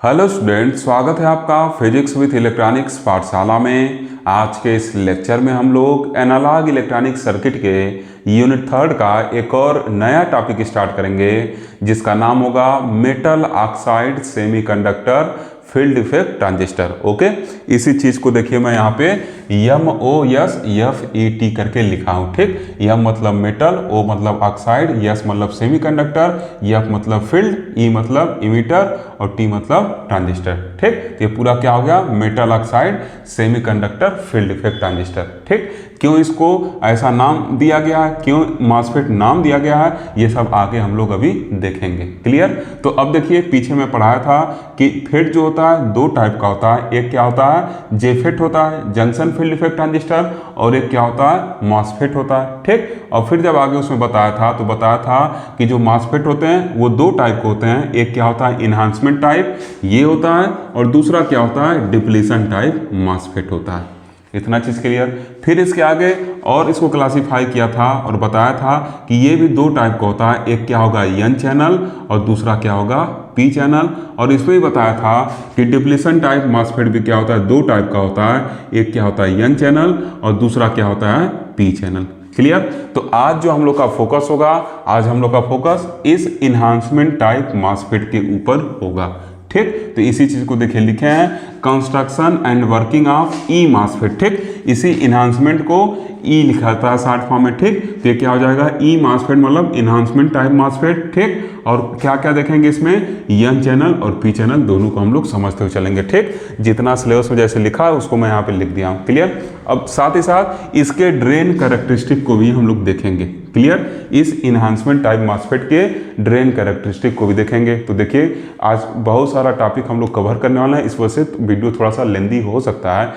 Hello student, स्वागत है आपका फिजिक्स विथ इलेक्ट्रॉनिक्स पाठशाला में। आज के इस लेक्चर में हम लोग एनालॉग इलेक्ट्रॉनिक सर्किट के यूनिट 3 का एक और नया टॉपिक स्टार्ट करेंगे जिसका नाम होगा metal oxide semiconductor field effect transistor. Okay, इसी चीज़ को देखिए मैं यहाँ पे MOSFET करके लिखा हूँ। ठीक, M मतलब मेटल, O मतलब ऑक्साइड, S मतलब सेमीकंडक्टर, F मतलब फील्ड, E मतलब इमीटर और T मतलब ट्रांजिस्टर। ठीक, तो ये पूरा क्या हो गया, metal oxide semiconductor field effect transistor. ठीक, क्यों इसको ऐसा नाम दिया गया है, क्यों मॉसफेट नाम दिया गया है, ये सब आगे हम लोग अभी देखेंगे। क्लियर। तो अब देखिए, पीछे मैं पढ़ाया था कि फेट जो होता है दो टाइप का होता है। एक क्या होता है, जेफेट होता है, जंक्शन फील्ड इफेक्ट ट्रांजिस्टर, और एक क्या होता है, मॉसफेट होता है। ठीक, और फिर जब आगे उसमें बताया था कि जो मॉसफेट होते हैं वो दो टाइप के होते हैं। एक क्या होता है, इन्हांसमेंट टाइप ये होता है, और दूसरा क्या होता है, डिप्लीशन टाइप मॉसफेट होता है। इतना चीज़ क्लियर। फिर इसके आगे और इसको क्लासीफाई किया था और बताया था कि ये भी दो टाइप का होता है। एक क्या होगा, एन चैनल, और दूसरा क्या होगा, पी चैनल। और इसमें भी बताया था कि डिप्लीशन टाइप मॉसफेट भी क्या होता है, दो टाइप का होता है। एक क्या होता है, एन चैनल, और दूसरा क्या होता है, पी चैनल। क्लियर। तो आज जो हम लोग का फोकस होगा, आज हम लोग का फोकस इस इन्हांसमेंट टाइप मॉसफेट के ऊपर होगा। ठीक, तो इसी चीज को देखिए लिखे हैं, construction and working of E MOSFET. ठीक, इसी इन्हांसमेंट को ई लिखा था शॉर्ट फॉर्म में। ठीक, तो ये क्या हो जाएगा, ई मॉसफेट मतलब इन्हांसमेंट टाइप मॉसफेट। ठीक, और क्या क्या देखेंगे इसमें, एन चैनल और पी चैनल दोनों को हम लोग समझते हुए चलेंगे। ठीक, जितना सिलेबस में जैसे लिखा है उसको मैं यहाँ पे लिख दिया हूँ। क्लियर। अब साथ ही साथ इसके ड्रेन कैरेक्टरिस्टिक को भी हम लोग देखेंगे। क्लियर, इस इन्हांसमेंट टाइप मॉसफेट के ड्रेन कैरेक्टरिस्टिक को भी देखेंगे। तो देखिए, आज बहुत सारा टॉपिक हम लोग कवर करने वाला है, इस वजह से वीडियो थोड़ा सा लेंदी हो सकता है।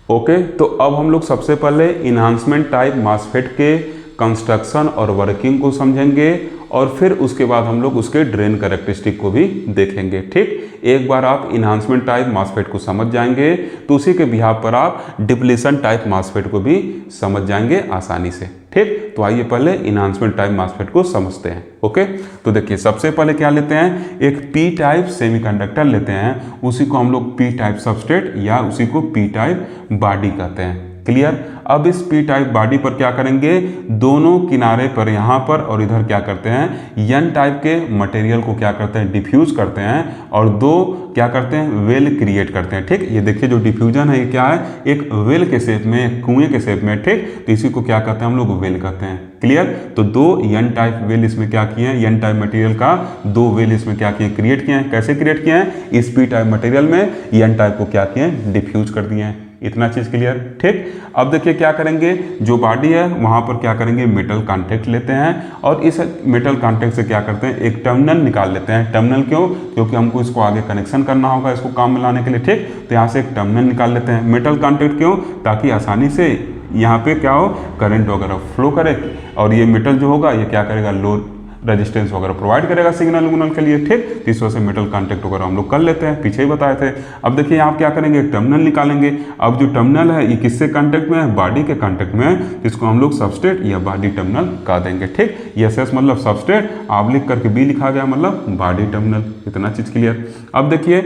ओके, तो अब हम लोग सबसे पहले इन्हांसमेंट टाइप मॉसफेट के कंस्ट्रक्शन और वर्किंग को समझेंगे, और फिर उसके बाद हम लोग उसके ड्रेन कैरेक्टरिस्टिक को भी देखेंगे। ठीक, एक बार आप इन्हांसमेंट टाइप मॉसफेट को समझ जाएंगे तो उसी के बिहाफ पर आप डिप्लीशन टाइप मॉसफेट को भी समझ जाएंगे आसानी से। ठीक, तो आइए पहले इन्हांसमेंट टाइप मॉसफेट को समझते हैं। ओके, तो देखिए सबसे पहले क्या लेते हैं, एक पी टाइप सेमीकंडक्टर लेते हैं, उसी को हम लोग पी टाइप सबस्ट्रेट या उसी को पी टाइप बॉडी कहते हैं। क्लियर। अब इस पी टाइप बॉडी पर क्या करेंगे, दोनों किनारे पर यहाँ पर और इधर क्या करते हैं, एन टाइप के मटेरियल को क्या करते हैं, डिफ्यूज करते हैं, और दो क्या करते हैं, वेल क्रिएट करते हैं। ठीक, ये देखिए जो डिफ्यूजन है ये क्या है, एक वेल के शेप में, कुएं के शेप में। ठीक, तो इसी को क्या कहते हैं, हम लोग वेल कहते हैं। क्लियर। तो दो एन टाइप वेल इसमें क्या किए हैं, एन टाइप मटेरियल का दो वेल इसमें क्या किए, क्रिएट किए हैं। कैसे क्रिएट किए हैं, इस पी टाइप मटेरियल में एन टाइप को क्या किए हैं, डिफ्यूज कर दिए हैं। इतना चीज क्लियर। ठीक, अब देखिए क्या करेंगे, जो बॉडी है वहां पर क्या करेंगे, मेटल कॉन्टैक्ट लेते हैं, और इस मेटल कॉन्टैक्ट से क्या करते हैं, एक टर्मिनल निकाल लेते हैं। टर्मिनल क्यों, क्योंकि हमको इसको आगे कनेक्शन करना होगा, इसको काम में लाने के लिए। ठीक, तो यहाँ से एक टर्मिनल निकाल लेते हैं। मेटल कॉन्टैक्ट क्यों, ताकि आसानी से यहाँ पे क्या हो, करंट वगैरह फ्लो करे, और ये मेटल जो होगा ये क्या करेगा, लो रेजिस्टेंस वगैरह प्रोवाइड करेगा सिग्नल उग्नल के लिए। ठीक, तो इस वजह से मेटल कॉन्टैक्ट वगैरह हम लोग कर लेते हैं, पीछे ही बताए थे। अब देखिए आप क्या करेंगे, टर्मिनल निकालेंगे। अब जो टर्मिनल है ये किससे कॉन्टैक्ट में है, बॉडी के कॉन्टैक्ट में है, इसको हम लोग सबस्ट्रेट या बॉडी टर्मिनल कह देंगे। ठीक, एस मतलब सबस्ट्रेट, आप लिख करके बी लिखा गया मतलब बॉडी टर्मिनल। इतना चीज क्लियर। अब देखिए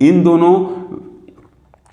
इन दोनों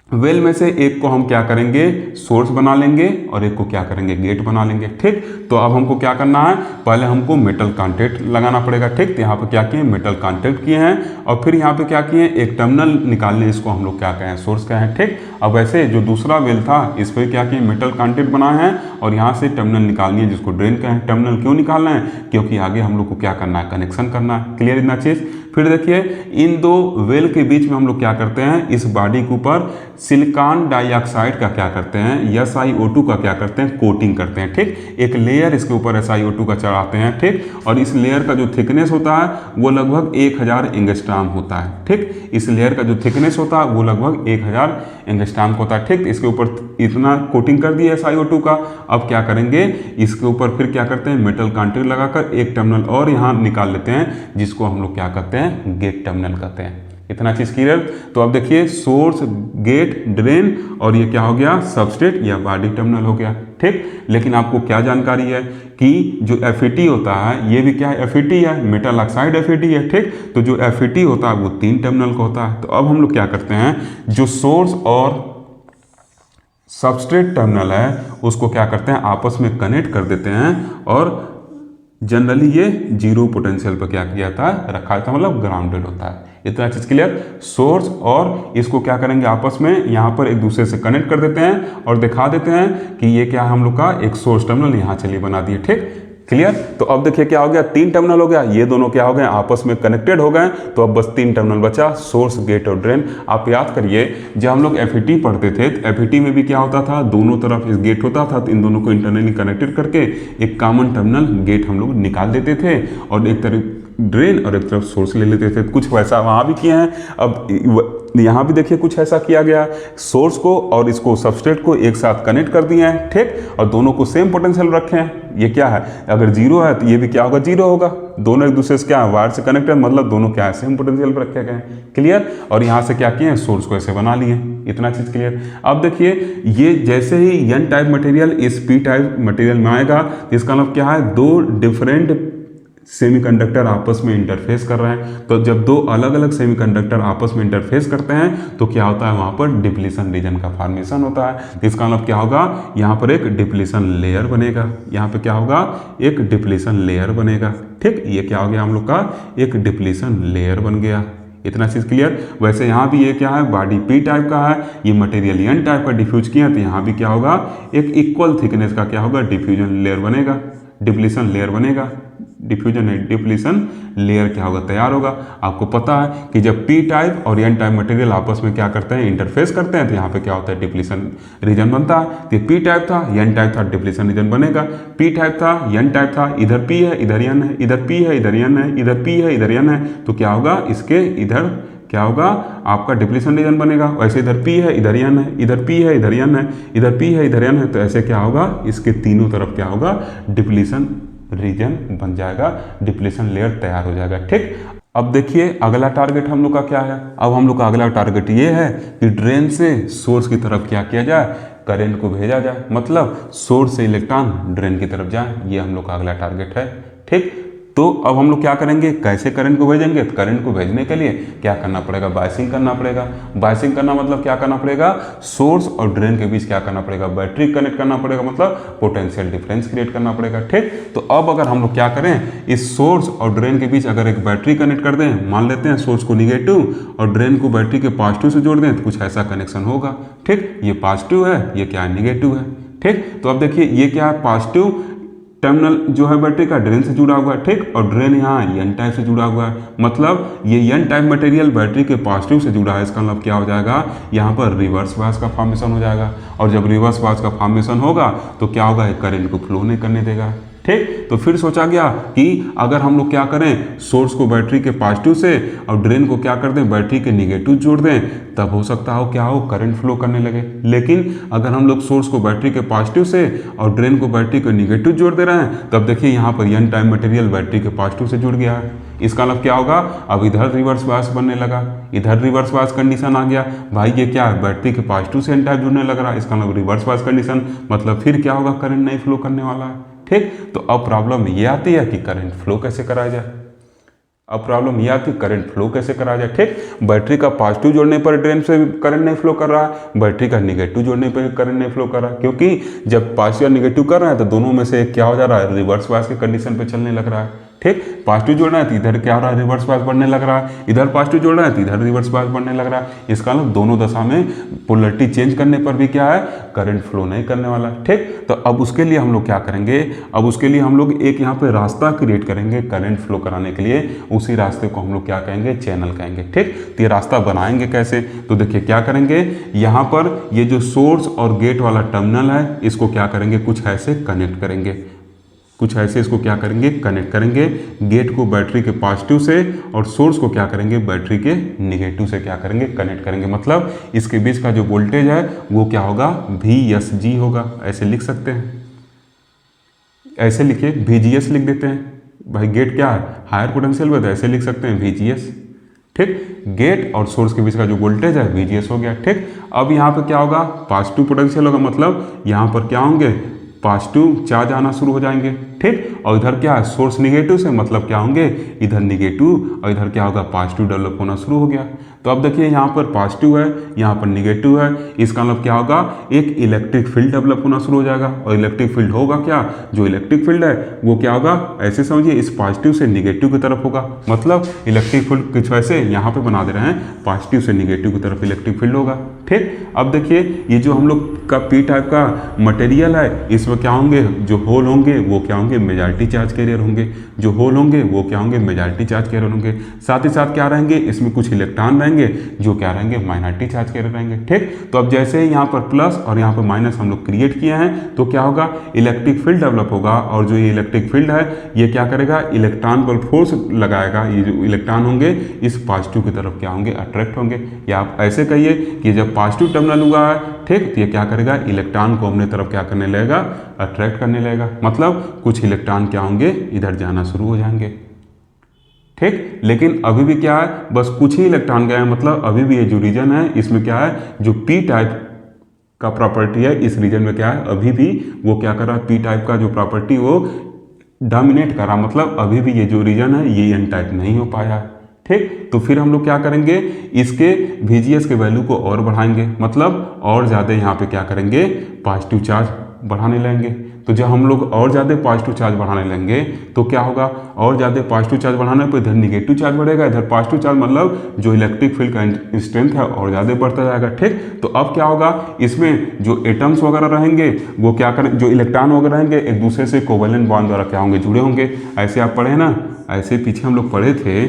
वेल में से एक को हम क्या करेंगे, सोर्स बना लेंगे, और एक को क्या करेंगे, गेट बना लेंगे। ठीक, तो अब हमको क्या करना है, पहले हमको मेटल कॉन्टैक्ट लगाना पड़ेगा। ठीक, तो यहाँ पे क्या किए, मेटल कॉन्टैक्ट किए हैं, और फिर यहाँ पे क्या किए, एक टर्मिनल निकालने, इसको हम लोग क्या कहें, सोर्स कहें। ठीक, अब ऐसे जो दूसरा वेल था इस पर क्या किए, मेटल कॉन्टैक्ट बनाए हैं, और यहाँ से टर्मिनल निकालनी है जिसको ड्रेन कहें। टर्मिनल क्यों निकालना है, क्योंकि आगे हम लोग को क्या करना है, कनेक्शन करना है। क्लियर इतना चीज। फिर देखिए इन दो वेल के बीच में हम लोग क्या करते हैं, इस बॉडी के ऊपर सिलिकॉन डाइऑक्साइड का क्या करते हैं, SiO2 का क्या करते हैं, कोटिंग करते हैं। ठीक, एक लेयर इसके ऊपर SiO2 का चढ़ाते हैं। ठीक, और इस लेयर का जो थिकनेस होता है वो लगभग 1000 एंगस्ट्रॉम होता है। ठीक, इस लेयर का जो थिकनेस होता है वो लगभग 1000 एंगस्ट्रॉम होता है। ठीक, इसके ऊपर इतना कोटिंग कर दिया SiO2 का। अब क्या करेंगे, इसके ऊपर फिर क्या करते हैं, मेटल कॉन्टैक्ट लगाकर एक टर्मिनल और यहाँ निकाल लेते हैं, जिसको हम लोग क्या कहते हैं, गेट टर्मिनल कहते हैं। इतना चीज़ क्लियर। तो अब देखिए सोर्स, गेट, ड्रेन और ये क्या हो गया, सबस्ट्रेट या बॉडी टर्मिनल हो गया। ठीक, लेकिन आपको क्या जानकारी है कि जो FET होता है ये भी क्या है, FET है, मेटल ऑक्साइड FET है। ठीक, तो जो FET होता है वो 3 टर्मिनल का होता है। तो अब हम लोग क्या करते हैं, जो सोर्स और सबस्ट्रेट टर्मिनल है उसको क्या करते हैं, आपस में कनेक्ट कर देते हैं और जनरली ये जीरो पोटेंशियल पर क्या किया था, रखा था, मतलब ग्राउंडेड होता है। इतना चीज क्लियर। सोर्स और इसको क्या करेंगे, आपस में यहाँ पर एक दूसरे से कनेक्ट कर देते हैं और दिखा देते हैं कि ये क्या हम लोग का एक सोर्स टर्मिनल यहाँ चलिए बना दिए। ठीक, क्लियर। तो अब देखिए क्या हो गया, 3 टर्मिनल हो गया, ये दोनों क्या हो गए, आपस में कनेक्टेड हो गए। तो अब बस 3 टर्मिनल बचा, सोर्स, गेट और ड्रेन। आप याद करिए जब हम लोग FET पढ़ते थे तो FET में भी क्या होता था, दोनों तरफ इस गेट होता था, तो इन दोनों को इंटरनली कनेक्टेड करके एक कॉमन टर्मिनल गेट हम लोग निकाल देते थे और एक तरफ ड्रेन और एक तरफ सोर्स ले लेते थे। कुछ वैसा वहाँ भी किए हैं। अब यहाँ भी देखिए कुछ ऐसा किया गया, सोर्स को और इसको सबस्ट्रेट को एक साथ कनेक्ट कर दिए हैं। ठीक, और दोनों को सेम पोटेंशियल रखे हैं। ये क्या है, अगर जीरो है तो ये भी क्या होगा, जीरो होगा। दोनों एक दूसरे से क्या है, वायर से कनेक्ट है, मतलब दोनों क्या है, सेम पोटेंशियल पर रखे गए हैं। क्लियर। और यहाँ से क्या किए हैं, सोर्स को ऐसे बना लिए। इतना चीज क्लियर। अब देखिए ये जैसे ही N टाइप मटेरियल इस P टाइप मटेरियल में आएगा, इसका मतलब क्या है, 2 डिफरेंट सेमीकंडक्टर आपस में इंटरफेस कर रहे हैं। तो जब 2 अलग अलग सेमीकंडक्टर आपस में इंटरफेस करते हैं तो क्या होता है, वहां पर डिप्लीशन रीजन का फॉर्मेशन होता है। तो इसका मतलब क्या होगा, यहाँ पर एक डिप्लीशन लेयर बनेगा। यहाँ पे क्या होगा, एक डिप्लीशन लेयर बनेगा। ठीक, ये क्या हो गया हम लोग का, एक डिप्लीशन लेयर बन गया। इतना चीज क्लियर। वैसे यहाँ भी ये क्या है, बॉडी P टाइप का है, ये मटेरियल N टाइप का डिफ्यूज किया, तो यहाँ भी क्या होगा, एक इक्वल थिकनेस का क्या होगा, डिफ्यूजन लेयर बनेगा, डिप्लीशन लेयर बनेगा। डिफ्यूजन है, डिप्लीशन लेयर क्या होगा, तैयार होगा। आपको पता है कि जब P टाइप और N टाइप मटेरियल आपस में क्या करते हैं, इंटरफेस करते हैं, तो यहाँ पे क्या होता है, डिप्लीशन रीजन बनता है। तो P टाइप था, N टाइप था, डिप्लीशन रीजन बनेगा। P टाइप था, N टाइप था, इधर P है, इधर N है, इधर P है, इधर N है, इधर P है, इधर N है, तो क्या होगा, इसके इधर क्या होगा, आपका डिप्लीशन रीजन बनेगा। वैसे इधर P है, इधर N है, इधर P है, इधर N है, इधर P है, इधर N है, तो ऐसे क्या होगा, इसके तीनों तरफ क्या होगा, डिप्लीशन रीजन बन जाएगा, डिप्लीशन लेयर तैयार हो जाएगा। ठीक, अब देखिए अगला टारगेट हम लोग का क्या है। अब हम लोग का अगला टारगेट ये है कि ड्रेन से सोर्स की तरफ क्या किया जाए, करंट को भेजा जाए, मतलब सोर्स से इलेक्ट्रॉन ड्रेन की तरफ जाए। ये हम लोग का अगला टारगेट है। ठीक, तो अब हम लोग क्या करेंगे, कैसे करंट को भेजेंगे, तो करंट को भेजने के लिए क्या करना पड़ेगा, बायसिंग करना पड़ेगा। बायसिंग करना मतलब क्या करना पड़ेगा, सोर्स और ड्रेन के बीच क्या करना पड़ेगा, बैटरी कनेक्ट करना पड़ेगा, मतलब पोटेंशियल डिफरेंस क्रिएट करना पड़ेगा। ठीक, तो अब अगर हम लोग क्या करें, इस सोर्स और ड्रेन के बीच अगर एक बैटरी कनेक्ट कर दें, मान लेते हैं सोर्स को निगेटिव और ड्रेन को बैटरी के पॉजिटिव से जोड़ दें, तो कुछ ऐसा कनेक्शन होगा। ठीक, ये पॉजिटिव है, ये क्या है, निगेटिव है। ठीक, तो अब देखिए ये क्या है, पॉजिटिव टर्मिनल जो है बैटरी का ड्रेन से जुड़ा हुआ है। ठीक, और ड्रेन यहाँ N टाइप से जुड़ा हुआ है, मतलब ये N टाइप मटेरियल बैटरी के पॉजिटिव से जुड़ा है। इसका मतलब क्या हो जाएगा, यहाँ पर रिवर्स बायस का फॉर्मेशन हो जाएगा, और जब रिवर्स बायस का फॉर्मेशन होगा तो क्या होगा, करंट को फ्लो नहीं करने देगा। ठीक, तो फिर सोचा गया कि अगर हम लोग क्या करें, सोर्स को बैटरी के पॉजिटिव से और ड्रेन को क्या कर दें, बैटरी के निगेटिव जोड़ दें, तब हो सकता हो क्या हो, करंट फ्लो करने लगे। लेकिन अगर हम लोग सोर्स को बैटरी के पॉजिटिव से और ड्रेन को बैटरी के निगेटिव जोड़ दे रहे हैं, तब देखिए यहाँ पर N टाइप मटेरियल बैटरी के पॉजिटिव से जुड़ गया है। इसका मतलब क्या होगा, अब इधर रिवर्स बायस बनने लगा, इधर रिवर्स बायस कंडीशन आ गया। भाई ये क्या है, बैटरी के पॉजिटिव से N टाइप जुड़ने लग रहा है, इसका मतलब रिवर्स बायस कंडीशन, मतलब फिर क्या होगा, करंट नहीं फ्लो करने वाला है। ठीक, तो अब प्रॉब्लम ये आती है कि करंट फ्लो कैसे कराया जाए। अब प्रॉब्लम ये आती है करंट फ्लो कैसे कराया जाए। ठीक, बैटरी का पॉजिटिव जोड़ने पर ड्रेन से करंट नहीं फ्लो कर रहा है, बैटरी का निगेटिव जोड़ने पर करंट नहीं फ्लो कर रहा है, क्योंकि जब पॉजिटिव और निगेटिव कर रहा है तो दोनों में से क्या हो जा रहा है, रिवर्स बायस के कंडीशन पे चलने लग रहा है। ठीक, पॉजिटिव जोड़ना है तो इधर क्या हो रहा है, रिवर्स बायस बढ़ने लग रहा है, इधर पॉजिटिव जोड़ना है तो इधर रिवर्स बायस बढ़ने लग रहा है। इसका मतलब दोनों दशा में पोलरिटी चेंज करने पर भी क्या है, करंट फ्लो नहीं करने वाला। ठीक, तो अब उसके लिए हम लोग क्या करेंगे, अब उसके लिए हम लोग एक यहाँ पे रास्ता क्रिएट करेंगे करंट फ्लो कराने के लिए। उसी रास्ते को हम लोग क्या कहेंगे, चैनल कहेंगे। ठीक, तो ये रास्ता बनाएंगे कैसे, तो देखिए क्या करेंगे, यहाँ पर ये जो सोर्स और गेट वाला टर्मिनल है, इसको क्या करेंगे, कुछ ऐसे कनेक्ट करेंगे, कुछ ऐसे इसको क्या करेंगे, कनेक्ट करेंगे। गेट को बैटरी के पॉजिटिव से और सोर्स को क्या करेंगे, बैटरी के निगेटिव से क्या करेंगे, कनेक्ट करेंगे। मतलब इसके बीच का जो वोल्टेज है वो क्या होगा, VSG होगा। ऐसे लिख सकते हैं, ऐसे लिखिए, VGS लिख देते हैं। भाई गेट क्या है, हायर पोटेंशियल में, तो ऐसे लिख सकते हैं VGS। ठीक। गेट और सोर्स के बीच का जो वोल्टेज है VGS हो गया। ठीक। अब यहाँ पे क्या होगा, पॉजिटिव पोटेंशियल होगा, मतलब यहाँ पर क्या होंगे, पॉजिटिव चार्ज आना शुरू हो जाएंगे। ठीक। और इधर क्या है, सोर्स निगेटिव से मतलब क्या होंगे, इधर निगेटिव और इधर क्या होगा, पॉजिटिव डेवलप होना शुरू हो गया। तो अब देखिए यहाँ पर पॉजिटिव है, यहाँ पर निगेटिव है, इसका मतलब क्या होगा, एक इलेक्ट्रिक फील्ड डेवलप होना शुरू हो जाएगा। और इलेक्ट्रिक फील्ड होगा क्या, जो इलेक्ट्रिक फील्ड है वो क्या होगा, ऐसे समझिए इस पॉजिटिव से निगेटिव की तरफ होगा। मतलब इलेक्ट्रिक फील्ड कुछ वैसे यहाँ पे बना दे रहे हैं, पॉजिटिव से निगेटिव की तरफ इलेक्ट्रिक फील्ड होगा। ठीक। अब देखिए ये जो हम लोग का पी टाइप का मटेरियल है, इसमें क्या होंगे, जो होल होंगे वो क्या होंगे, मेजॉरिटी चार्ज कैरियर होंगे। जो होल होंगे वो क्या होंगे, मेजॉरिटी चार्ज कैरियर होंगे। साथ ही साथ क्या रहेंगे, इसमें कुछ इलेक्ट्रॉन रहेंगे जो क्या रहेंगे, माइनॉरिटी चार्ज कैरियर रहेंगे। ठीक। तो अब जैसे ही यहाँ पर प्लस और यहाँ पर माइनस हम लोग क्रिएट किए हैं, तो क्या होगा, इलेक्ट्रिक फील्ड डेवलप होगा। और जो ये इलेक्ट्रिक फील्ड है ये क्या करेगा, इलेक्ट्रॉन पर फोर्स लगाएगा। ये जो इलेक्ट्रॉन होंगे इस पॉजिटिव की तरफ क्या होंगे, अट्रैक्ट होंगे। या आप ऐसे कहिए कि जब पॉजिटिव टर्मिनल हुआ है, ठीक, तो ये क्या करेगा, इलेक्ट्रॉन को अपने तरफ क्या करने लगेगा, अट्रैक्ट करने लगेगा। मतलब कुछ इलेक्ट्रॉन क्या होंगे, इधर जाना शुरू हो जाएंगे। ठीक। लेकिन अभी भी क्या है, बस कुछ ही इलेक्ट्रॉन गए हैं। मतलब अभी भी ये जो रीजन है इसमें क्या है, जो पी टाइप का प्रॉपर्टी है इस रीजन में क्या है, अभी भी वो क्या कर रहा है, पी टाइप का जो प्रॉपर्टी वो डोमिनेट कर रहा। मतलब अभी भी ये जो रीजन है ये एन टाइप नहीं हो पाया। ठीक। तो फिर हम लोग क्या करेंगे, इसके VGS के वैल्यू को और बढ़ाएंगे। मतलब और ज़्यादा यहाँ पे क्या करेंगे, पॉजिटिव चार्ज बढ़ाने लगेंगे। तो जब हम लोग और ज़्यादा पॉजिटिव चार्ज बढ़ाने लगेंगे तो क्या होगा, और ज़्यादा पॉजिटिव चार्ज बढ़ाने पर इधर निगेटिव चार्ज बढ़ेगा, इधर पॉजिटिव चार्ज, मतलब जो इलेक्ट्रिक फील्ड का स्ट्रेंथ है और ज़्यादा बढ़ता जाएगा। ठीक। तो अब क्या होगा, इसमें जो एटम्स वगैरह रहेंगे वो क्या करें, जो इलेक्ट्रॉन वगैरह रहेंगे एक दूसरे से कोवेलेंट बॉन्ड द्वारा क्या होंगे, जुड़े होंगे। ऐसे आप पढ़े ना, ऐसे पीछे हम लोग पढ़े थे,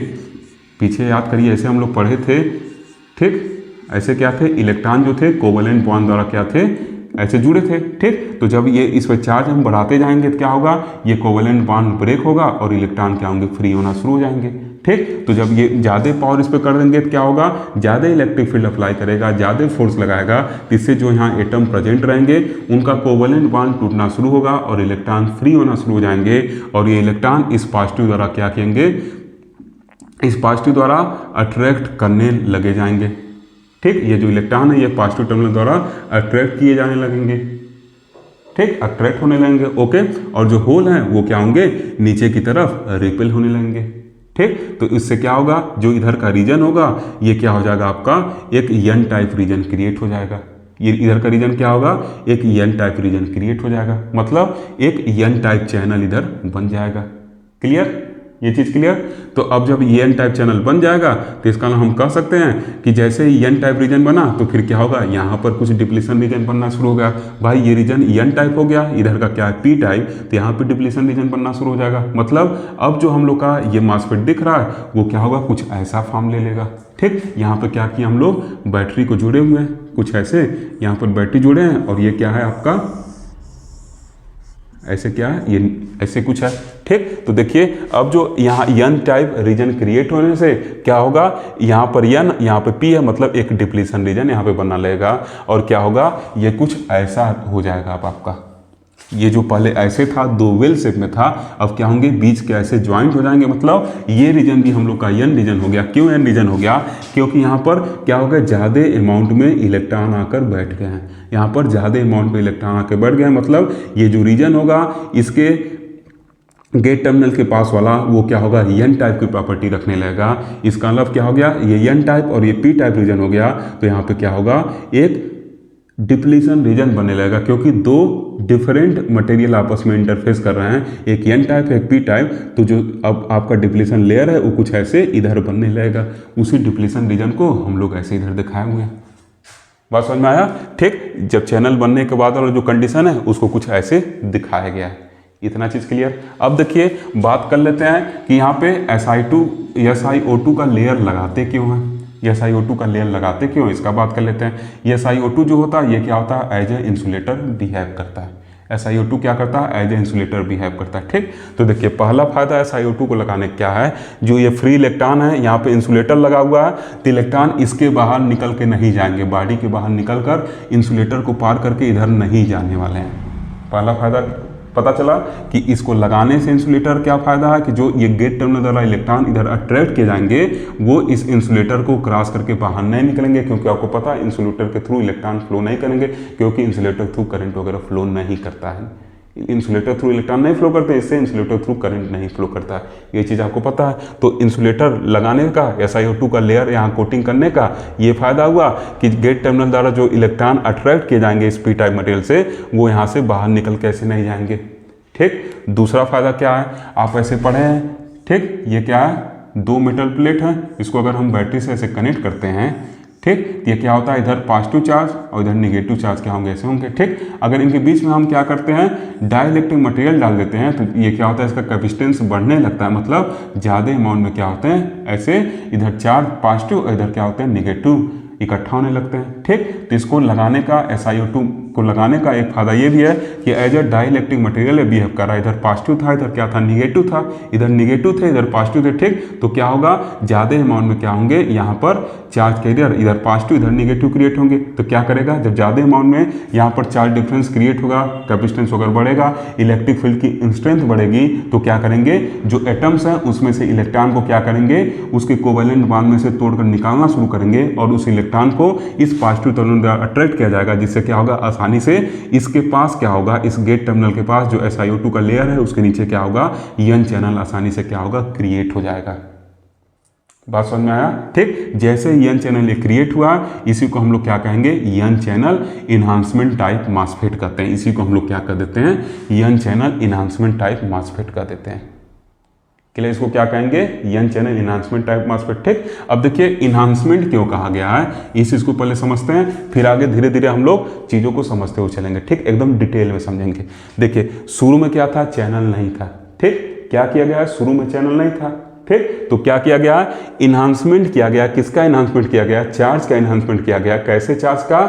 पीछे याद करिए, ऐसे हम लोग पढ़े थे। ठीक। ऐसे क्या थे, इलेक्ट्रॉन जो थे कोवेलेंट बॉन्ड द्वारा क्या थे, ऐसे जुड़े थे। ठीक। तो जब ये इस पर चार्ज हम बढ़ाते जाएंगे तो क्या होगा, ये कोवेलेंट बॉन्ड ब्रेक होगा और इलेक्ट्रॉन क्या होंगे, फ्री होना शुरू हो जाएंगे। ठीक। तो जब ये ज़्यादा पावर इस पर कर देंगे तो क्या होगा, ज़्यादा इलेक्ट्रिक फील्ड अप्लाई करेगा, ज़्यादा फोर्स लगाएगा, जिससे जो यहाँ एटम प्रेजेंट रहेंगे उनका कोवेलेंट बॉन्ड टूटना शुरू होगा और इलेक्ट्रॉन फ्री होना शुरू हो जाएंगे। और ये इलेक्ट्रॉन इस पॉजिटिव द्वारा क्या करेंगे, इस पॉजिटिव द्वारा अट्रैक्ट करने लगे जाएंगे। ठीक। ये जो इलेक्ट्रॉन है ये पॉजिटिव टर्मिनल द्वारा अट्रैक्ट किए जाने लगेंगे। ठीक। अट्रैक्ट होने लगेंगे। ओके। और जो होल हैं वो क्या होंगे, नीचे की तरफ रिपेल होने लगेंगे। ठीक। तो इससे क्या होगा, जो इधर का रीजन होगा ये क्या हो जाएगा, आपका एक एन टाइप रीजन क्रिएट हो जाएगा। ये इधर का रीजन क्या होगा, एक एन टाइप रीजन क्रिएट हो जाएगा। मतलब एक एन टाइप चैनल इधर बन जाएगा। क्लियर, ये चीज़ क्लियर। तो अब जब ये एन टाइप चैनल बन जाएगा तो इसका हम कह सकते हैं कि जैसे ही एन टाइप रीजन बना तो फिर क्या होगा, यहाँ पर कुछ डिप्लीशन रीजन बनना शुरू हो गया। भाई ये रीजन एन टाइप हो गया, इधर का क्या है पी टाइप, तो यहाँ पे डिप्लीशन रीजन बनना शुरू हो जाएगा। मतलब अब जो हम लोग का ये मॉस्फेट दिख रहा है वो क्या होगा, कुछ ऐसा फॉर्म ले लेगा। ठीक। यहाँ पर क्या किया हम लोग, बैटरी को जुड़े हुए हैं, कुछ ऐसे यहाँ पर बैटरी जुड़े हैं और ये क्या है आपका, ऐसे क्या है, ये ऐसे कुछ है। ठीक। तो देखिए अब जो यहाँ एन टाइप रीजन क्रिएट होने से क्या होगा, यहाँ पर एन, यहाँ पे पी है, मतलब एक डिप्लीशन रीजन यहाँ पे बनना लगेगा। और क्या होगा, ये कुछ ऐसा हो जाएगा। अब आपका ये जो पहले ऐसे था, दो वेल शेप में था, अब क्या होंगे, बीच के ऐसे ज्वाइंट हो जाएंगे। मतलब ये रीजन भी हम लोग का एन रीजन हो गया। क्यों एन रीजन हो गया, क्योंकि यहाँ पर क्या हो गया, ज़्यादा अमाउंट में इलेक्ट्रॉन आकर बैठ गए हैं। यहाँ पर ज़्यादा अमाउंट में इलेक्ट्रॉन आकर बैठ गए हैं। मतलब ये जो रीजन होगा इसके गेट टर्मिनल के पास वाला वो क्या होगा, एन टाइप की प्रॉपर्टी रखने लगेगा। इसका मतलब क्या हो गया, ये एन टाइप और ये पी टाइप रीजन हो गया। तो यहाँ पे क्या होगा, एक डिप्लीशन रीजन बनने लगेगा, क्योंकि दो डिफरेंट मटेरियल आपस में इंटरफेस कर रहे हैं, एक एन टाइप एक पी टाइप। तो जो अब आपका डिप्लीशन लेयर है वो कुछ ऐसे इधर बनने लगेगा। उसी डिप्लीशन रीजन को हम लोग ऐसे इधर दिखाए हुए हैं। बात समझ में आया। ठीक। जब चैनल बनने के बाद वाला जो कंडीशन है उसको कुछ ऐसे दिखाया गया है। इतना चीज़ क्लियर। अब देखिए बात कर लेते हैं कि यहाँ पे SiO2 का लेयर लगाते क्यों हैं, SiO2 का लेयर लगाते क्यों, इसका बात कर लेते हैं। SiO2 जो होता है ये क्या होता है, एज ए इंसुलेटर बिहेव करता है। SiO2 क्या करता है, एज ए इंसुलेटर बिहेव करता है। ठीक। तो देखिए पहला फायदा SiO2 को लगाने क्या है, जो ये फ्री इलेक्ट्रॉन है यहाँ पे इंसुलेटर लगा हुआ है, तो इलेक्ट्रॉन इसके बाहर निकल के नहीं जाएंगे, बॉडी के बाहर निकल कर इंसुलेटर को पार करके इधर नहीं जाने वाले हैं। पहला फायदा पता चला कि इसको लगाने से इंसुलेटर क्या फायदा है कि जो ये गेट टर्मिनल द्वारा इलेक्ट्रॉन इधर अट्रैक्ट किए जाएंगे वो इस इंसुलेटर को क्रॉस करके बाहर नहीं निकलेंगे, क्योंकि आपको पता है इंसुलेटर के थ्रू इलेक्ट्रॉन फ्लो नहीं करेंगे, क्योंकि इंसुलेटर थ्रू करंट वगैरह फ्लो नहीं करता है। इंसुलेटर थ्रू इलेक्ट्रॉन नहीं फ्लो करते, इससे इंसुलेटर थ्रू करंट नहीं फ्लो करता है, ये चीज़ आपको पता है। तो इंसुलेटर लगाने का SiO2 का लेयर यहाँ कोटिंग करने का ये फायदा हुआ कि गेट टर्मिनल द्वारा जो इलेक्ट्रॉन अट्रैक्ट किए जाएंगे इस पी टाइप मटेरियल से वो यहाँ से बाहर निकल कैसे नहीं जाएंगे। ठीक, दूसरा फायदा क्या है, आप ऐसे पढ़े हैं। ठीक, ये क्या है, 2 मेटल प्लेट है, इसको अगर हम बैटरी से ऐसे कनेक्ट करते हैं, ठीक, तो ये क्या होता है, इधर पॉजिटिव चार्ज और इधर नेगेटिव चार्ज क्या होंगे, ऐसे होंगे। ठीक, अगर इनके बीच में हम क्या करते हैं, डाइलेक्ट्रिक मटेरियल डाल देते हैं तो ये क्या होता है, इसका कैपेसिटेंस बढ़ने लगता है, मतलब ज़्यादा अमाउंट में क्या होते हैं, ऐसे इधर चार्ज पॉजिटिव और इधर क्या होते हैं नेगेटिव इकट्ठा होने लगते हैं। ठीक, तो इसको लगाने का SiO2 को लगाने का एक फायदा ये भी है कि as a dielectric material behave कर रहा है, इधर पॉजिटिव था, इधर क्या था नेगेटिव था, इधर नेगेटिव थे, इधर पॉजिटिव थे। ठीक, तो क्या होगा, ज़्यादा अमाउंट में क्या होंगे, यहाँ पर चार्ज कैरियर इधर पॉजिटिव इधर नेगेटिव क्रिएट होंगे। तो क्या करेगा, जब ज़्यादा अमाउंट में यहाँ पर चार्ज डिफरेंस क्रिएट होगा, कैपेसिटेंस वगैरह बढ़ेगा, इलेक्ट्रिक फील्ड की स्ट्रेंथ बढ़ेगी, तो क्या करेंगे, जो एटम्स हैं उसमें से इलेक्ट्रॉन को क्या करेंगे, उसके कोवेलेंट बॉन्ड में से तोड़कर निकालना शुरू करेंगे और उस इलेक्ट्रॉन को इस पॉजिटिव टर्मिनल द्वारा अट्रैक्ट किया जाएगा, जिससे क्या होगा, आसानी से इसके पास क्या होगा, इस गेट टर्मिनल के पास जो SiO2 का लेयर है उसके नीचे क्या होगा, n चैनल आसानी से क्या होगा, क्रिएट हो जाएगा। बात समझ में आया। ठीक, जैसे n चैनल क्रिएट हुआ, इसी को हम लोग क्या कहेंगे, n channel enhancement type MOSFET कहते हैं। इसी को हम लोग क्या कर देते हैं, n channel enhancement type MOSFET कर देते हैं। इसलिए इसको क्या कहेंगे, n channel enhancement type MOSFET. ठीक, अब देखिए इन्हांसमेंट क्यों कहा गया है, इस चीज को पहले समझते हैं, फिर आगे धीरे धीरे हम लोग चीजों को समझते हुए चलेंगे। ठीक, एकदम डिटेल में समझेंगे। देखिए शुरू में क्या था, चैनल नहीं था। ठीक, क्या किया गया है, शुरू में चैनल नहीं था। ठीक, तो क्या किया गया, इन्हांसमेंट किया गया। किसका इन्हांसमेंट किया गया, चार्ज का इन्हांसमेंट किया गया। कैसे चार्ज का,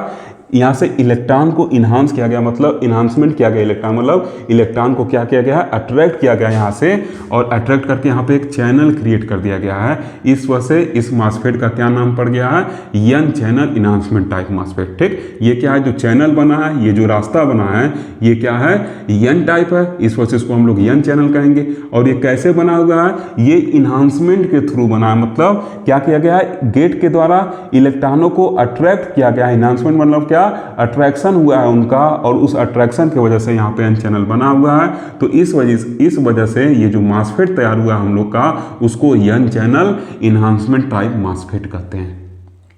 यहाँ से इलेक्ट्रॉन को इन्हांस किया गया, मतलब इन्हांसमेंट किया गया इलेक्ट्रॉन, मतलब इलेक्ट्रॉन को क्या किया गया, अट्रैक्ट किया गया यहाँ से, और अट्रैक्ट करके यहाँ पे एक चैनल क्रिएट कर दिया गया है। इस वजह से इस मॉसफेट का क्या नाम पड़ गया है, n channel enhancement type MOSFET. ठीक, ये क्या है, जो चैनल बना है, ये जो रास्ता बना है, ये क्या है, n टाइप है, इस वजह से इसको हम लोग n चैनल कहेंगे। और ये कैसे बना हुआ है, ये इन्हांसमेंट के थ्रू बना है, मतलब क्या किया गया है, गेट के द्वारा इलेक्ट्रॉनों को अट्रैक्ट किया गया है। इन्हांसमेंट मतलब क्या, अट्रैक्शन हुआ है उनका, और उस अट्रैक्शन की वजह से यहाँ पे n चैनल बना हुआ है। तो इस वजह से ये जो मॉसफेट तैयार हुआ हम लोग का, उसको n channel enhancement type MOSFET कहते हैं।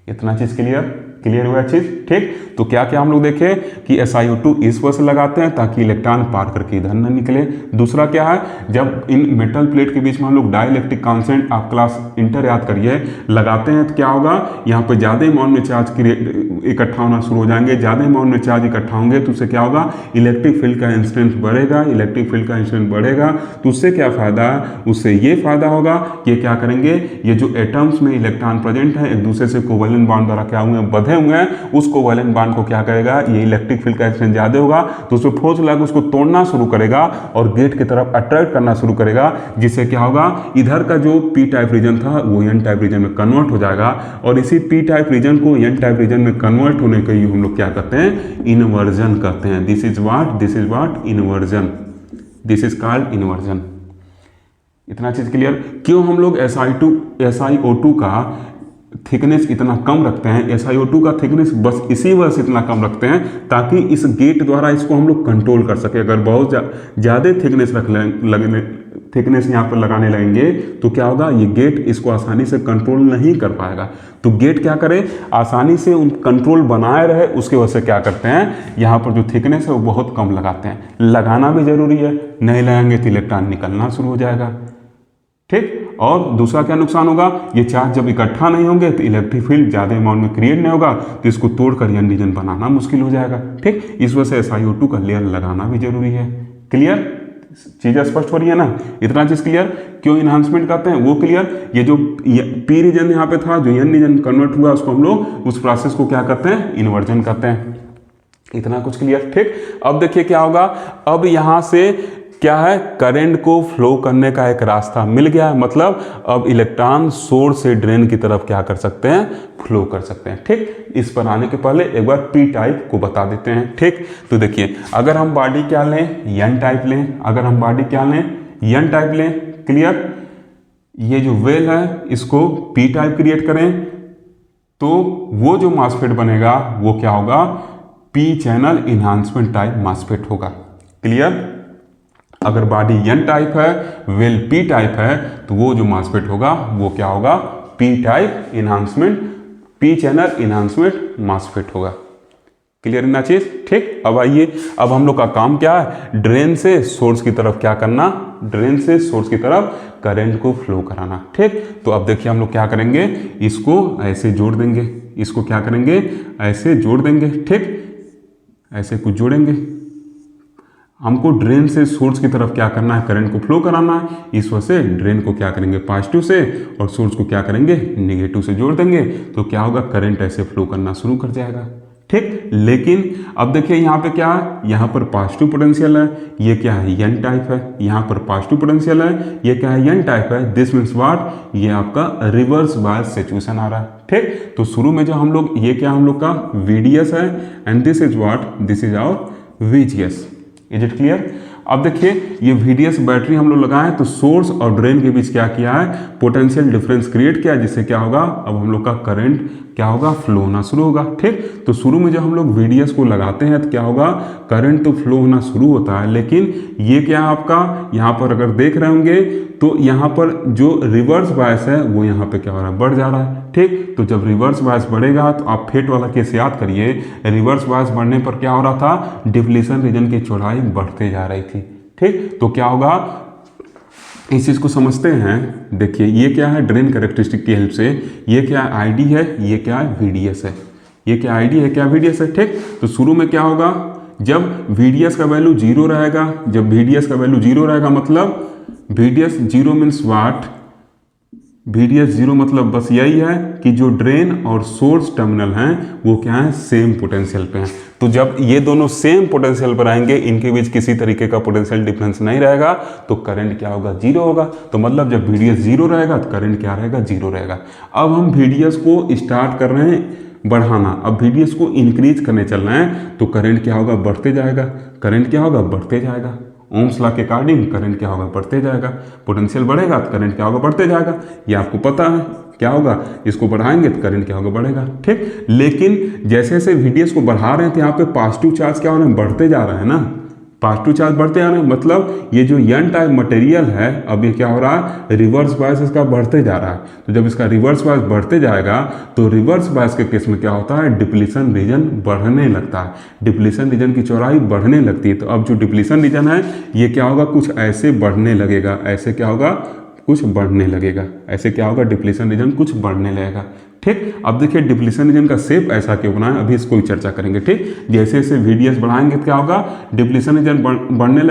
इतना चीज क्लियर हुआ चीज। ठीक, तो क्या क्या हम लोग देखें कि SiO2 इस वजह से लगाते हैं ताकि इलेक्ट्रॉन पार करके इधर न निकले। दूसरा क्या है, जब इन मेटल प्लेट के बीच में हम लोग डाइलेक्ट्रिक कांस्टेंट, आप क्लास इंटर याद करिए, लगाते हैं तो क्या होगा, यहाँ पे ज़्यादा अमाउंट में चार्ज इकट्ठा होना शुरू हो जाएंगे। ज़्यादा अमाउंट में चार्ज इकट्ठा होंगे तो उससे क्या होगा, इलेक्ट्रिक फील्ड का इंस्टेंस बढ़ेगा। इलेक्ट्रिक फील्ड का इंस्टेंस बढ़ेगा तो उससे क्या फ़ायदा है, उससे ये फायदा होगा कि क्या करेंगे, ये जो एटम्स में इलेक्ट्रॉन प्रेजेंट है एक दूसरे से कोवेलेंट बॉन्ड द्वारा क्या हुए, बधे हुए हैं, उस कोवेलेंट बॉन्ड को क्या करेगा, ये इलेक्ट्रिक फील्ड का एक्सटेंस ज्यादा होगा तो उसमें फोर्स लगा उसको तोड़ना शुरू करेगा और गेट की तरफ अट्रैक्ट करना शुरू करेगा, जिससे क्या होगा, इधर का जो पी टाइप रीजन था वो एन टाइप रीजन में कन्वर्ट हो जाएगा। और इसी पी टाइप रीजन को एन टाइप रीजन में कन्वर्ट होने के लिए हम लोग क्या कहते हैं, इन्वर्जन कहते हैं। This is what inversion, this is called inversion. इतना चीज क्लियर। क्यों हम लोग SiO2 का थिकनेस इतना कम रखते हैं, SiO2 का थिकनेस बस इसी वजह से इतना कम रखते हैं ताकि इस गेट द्वारा इसको हम लोग कंट्रोल कर सके। अगर बहुत ज़्यादा थिकनेस यहाँ पर लगाने लगेंगे तो क्या होगा, ये गेट इसको आसानी से कंट्रोल नहीं कर पाएगा। तो गेट क्या करे, आसानी से उन कंट्रोल बनाए रहे, उसकी वजह से क्या करते हैं, यहाँ पर जो थिकनेस है वो बहुत कम लगाते हैं। लगाना भी जरूरी है, नहीं लगाएंगे तो इलेक्ट्रॉन निकलना शुरू हो जाएगा। ठीक, और दूसरा क्या नुकसान होगा, ये चार्ज जब इकट्ठा नहीं होंगे तो इलेक्ट्रिक फील्ड ज़्यादा अमाउंट में क्रिएट नहीं होगा तो इसको तोड़कर एन रीजन बनाना मुश्किल हो जाएगा। ठीक, इस वजह से SiO2 का लेयर लगाना भी जरूरी है। क्लियर, चीज़ें स्पष्ट हो रही है ना। इतना चीज़ क्लियर। क्यों इन्हांसमेंट करते हैं वो क्लियर। ये जो पी रीजन यहाँ पे था, जो एन रीजन कन्वर्ट हुआ, उसको हम लोग उस प्रोसेस को क्या करते हैं, इन्वर्जन करते हैं। इतना कुछ क्लियर। ठीक, अब देखिए क्या होगा, अब यहाँ से क्या है, करंट को फ्लो करने का एक रास्ता मिल गया है, मतलब अब इलेक्ट्रॉन सोर्स से ड्रेन की तरफ क्या कर सकते हैं, फ्लो कर सकते हैं। ठीक, इस पर आने के पहले एक बार पी टाइप को बता देते हैं। ठीक, तो देखिए अगर हम बॉडी क्या लें, एन टाइप लें, अगर हम बॉडी क्या लें, एन टाइप लें, क्लियर, ये जो वेल है इसको पी टाइप क्रिएट करें तो वो जो मॉसफेट बनेगा वो क्या होगा, P channel enhancement type MOSFET होगा। क्लियर, अगर बॉडी एन टाइप है, वेल पी टाइप है, तो वो जो मॉसफेट होगा वो क्या होगा, P type enhancement, P channel enhancement MOSFET होगा। क्लियर ना चीज। ठीक, अब आइए, अब हम लोग का काम क्या है, ड्रेन से सोर्स की तरफ क्या करना, ड्रेन से सोर्स की तरफ करंट को फ्लो कराना। ठीक, तो अब देखिए हम लोग क्या करेंगे, इसको ऐसे जोड़ देंगे, इसको क्या करेंगे, ऐसे जोड़ देंगे। ठीक, ऐसे कुछ जोड़ेंगे, हमको ड्रेन से सोर्स की तरफ क्या करना है, करंट को फ्लो कराना है। इस वजह से ड्रेन को क्या करेंगे, पॉजिटिव से, और सोर्स को क्या करेंगे, नेगेटिव से जोड़ देंगे, तो क्या होगा, करंट ऐसे फ्लो करना शुरू कर जाएगा। ठीक, लेकिन अब देखिए यहाँ पे क्या है, यहाँ पर पॉजिटिव पोटेंशियल है, ये क्या है, एन टाइप है, यहाँ पर पॉजिटिव पोटेंशियल है, ये क्या है, एन टाइप है। दिस मीन्स व्हाट, ये आपका रिवर्स बायस सिचुएशन आ रहा है। ठीक, तो शुरू में जो हम लोग, ये क्या हम लोग का VDS है, and this is what, this is our VGS। Is it clear. अब देखिए ये VDS बैटरी हम लोग लगाए तो सोर्स और ड्रेन के बीच क्या किया है, पोटेंशियल डिफरेंस क्रिएट किया, जिससे क्या होगा, अब हम लोग का करंट क्या होगा, फ्लो होना शुरू होगा। ठीक, तो शुरू में जब हम लोग VDS को लगाते हैं तो क्या होगा, करंट तो फ्लो होना शुरू होता है, लेकिन ये क्या है आपका, यहाँ पर अगर देख रहे होंगे तो यहाँ पर जो रिवर्स बायस है वो यहाँ पे क्या हो रहा है, बढ़ जा रहा है। ठीक, तो जब रिवर्स बायस बढ़ेगा तो आप फेट वाला केस याद करिए, रिवर्स बायस बढ़ने पर क्या हो रहा था, डिप्लीशन रीजन की चौड़ाई बढ़ते जा रही थी। ठीक, तो क्या होगा, इस चीज़ को समझते हैं। देखिए ये क्या है, ड्रेन कैरेक्टरिस्टिक की हेल्प से, ये क्या ID है, ये क्या है, VDS है, ये क्या ID है, क्या VDS है। ठीक, तो शुरू में क्या होगा, जब VDS का वैल्यू 0 रहेगा, जब VDS का वैल्यू 0 रहेगा, मतलब VDS 0 मीन्स वाट, VDS 0 मतलब बस यही है कि जो ड्रेन और सोर्स टर्मिनल हैं वो क्या है, सेम पोटेंशियल पे हैं। तो जब ये दोनों सेम पोटेंशियल पर आएंगे, इनके बीच किसी तरीके का पोटेंशियल डिफरेंस नहीं रहेगा, तो करंट क्या होगा, 0 होगा। तो मतलब जब VDS 0 रहेगा तो करंट क्या रहेगा, 0 रहेगा। अब हम VDS को स्टार्ट कर रहे हैं बढ़ाना, अब VDS को इंक्रीज करने चल रहे हैं, तो करंट क्या होगा, बढ़ते जाएगा, करंट क्या होगा, बढ़ते जाएगा। ओम्स लॉ के अकॉर्डिंग करंट क्या होगा, बढ़ते जाएगा, पोटेंशियल बढ़ेगा तो करंट क्या होगा, बढ़ते जाएगा। ये आपको पता है क्या होगा, इसको बढ़ाएंगे तो करंट क्या होगा, बढ़ेगा। ठीक, लेकिन जैसे जैसे VDS को बढ़ा रहे हैं तो यहाँ पे पॉजिटिव चार्ज क्या हो रहे हैं, बढ़ते जा रहे हैं ना, पॉजिटिव चार्ज बढ़ते जा रहे हैं, मतलब ये जो एन टाइप मटेरियल है अब ये क्या हो रहा है, रिवर्स बायस इसका बढ़ते जा रहा है। तो जब इसका रिवर्स बायस बढ़ते जाएगा तो रिवर्स बायस के केस में क्या होता है, डिप्लीशन रीजन बढ़ने लगता है, डिप्लीशन रीजन की चौड़ाई बढ़ने लगती है। तो अब जो डिप्लीशन रीजन है ये क्या होगा, कुछ ऐसे बढ़ने लगेगा, ऐसे क्या होगा, कुछ बढ़ने लगेगा, ऐसे क्या होगा, डिप्लीशन रीजन कुछ बढ़ने लगेगा। ठीक, अब देखिए डिप्लीशन रीजन का शेप ऐसा क्यों बना है, अभी इसको ही चर्चा करेंगे। ठीक, जैसे जैसे VDS बढ़ाएंगे तो क्या होगा, डिप्लीशन रीजन बढ़ने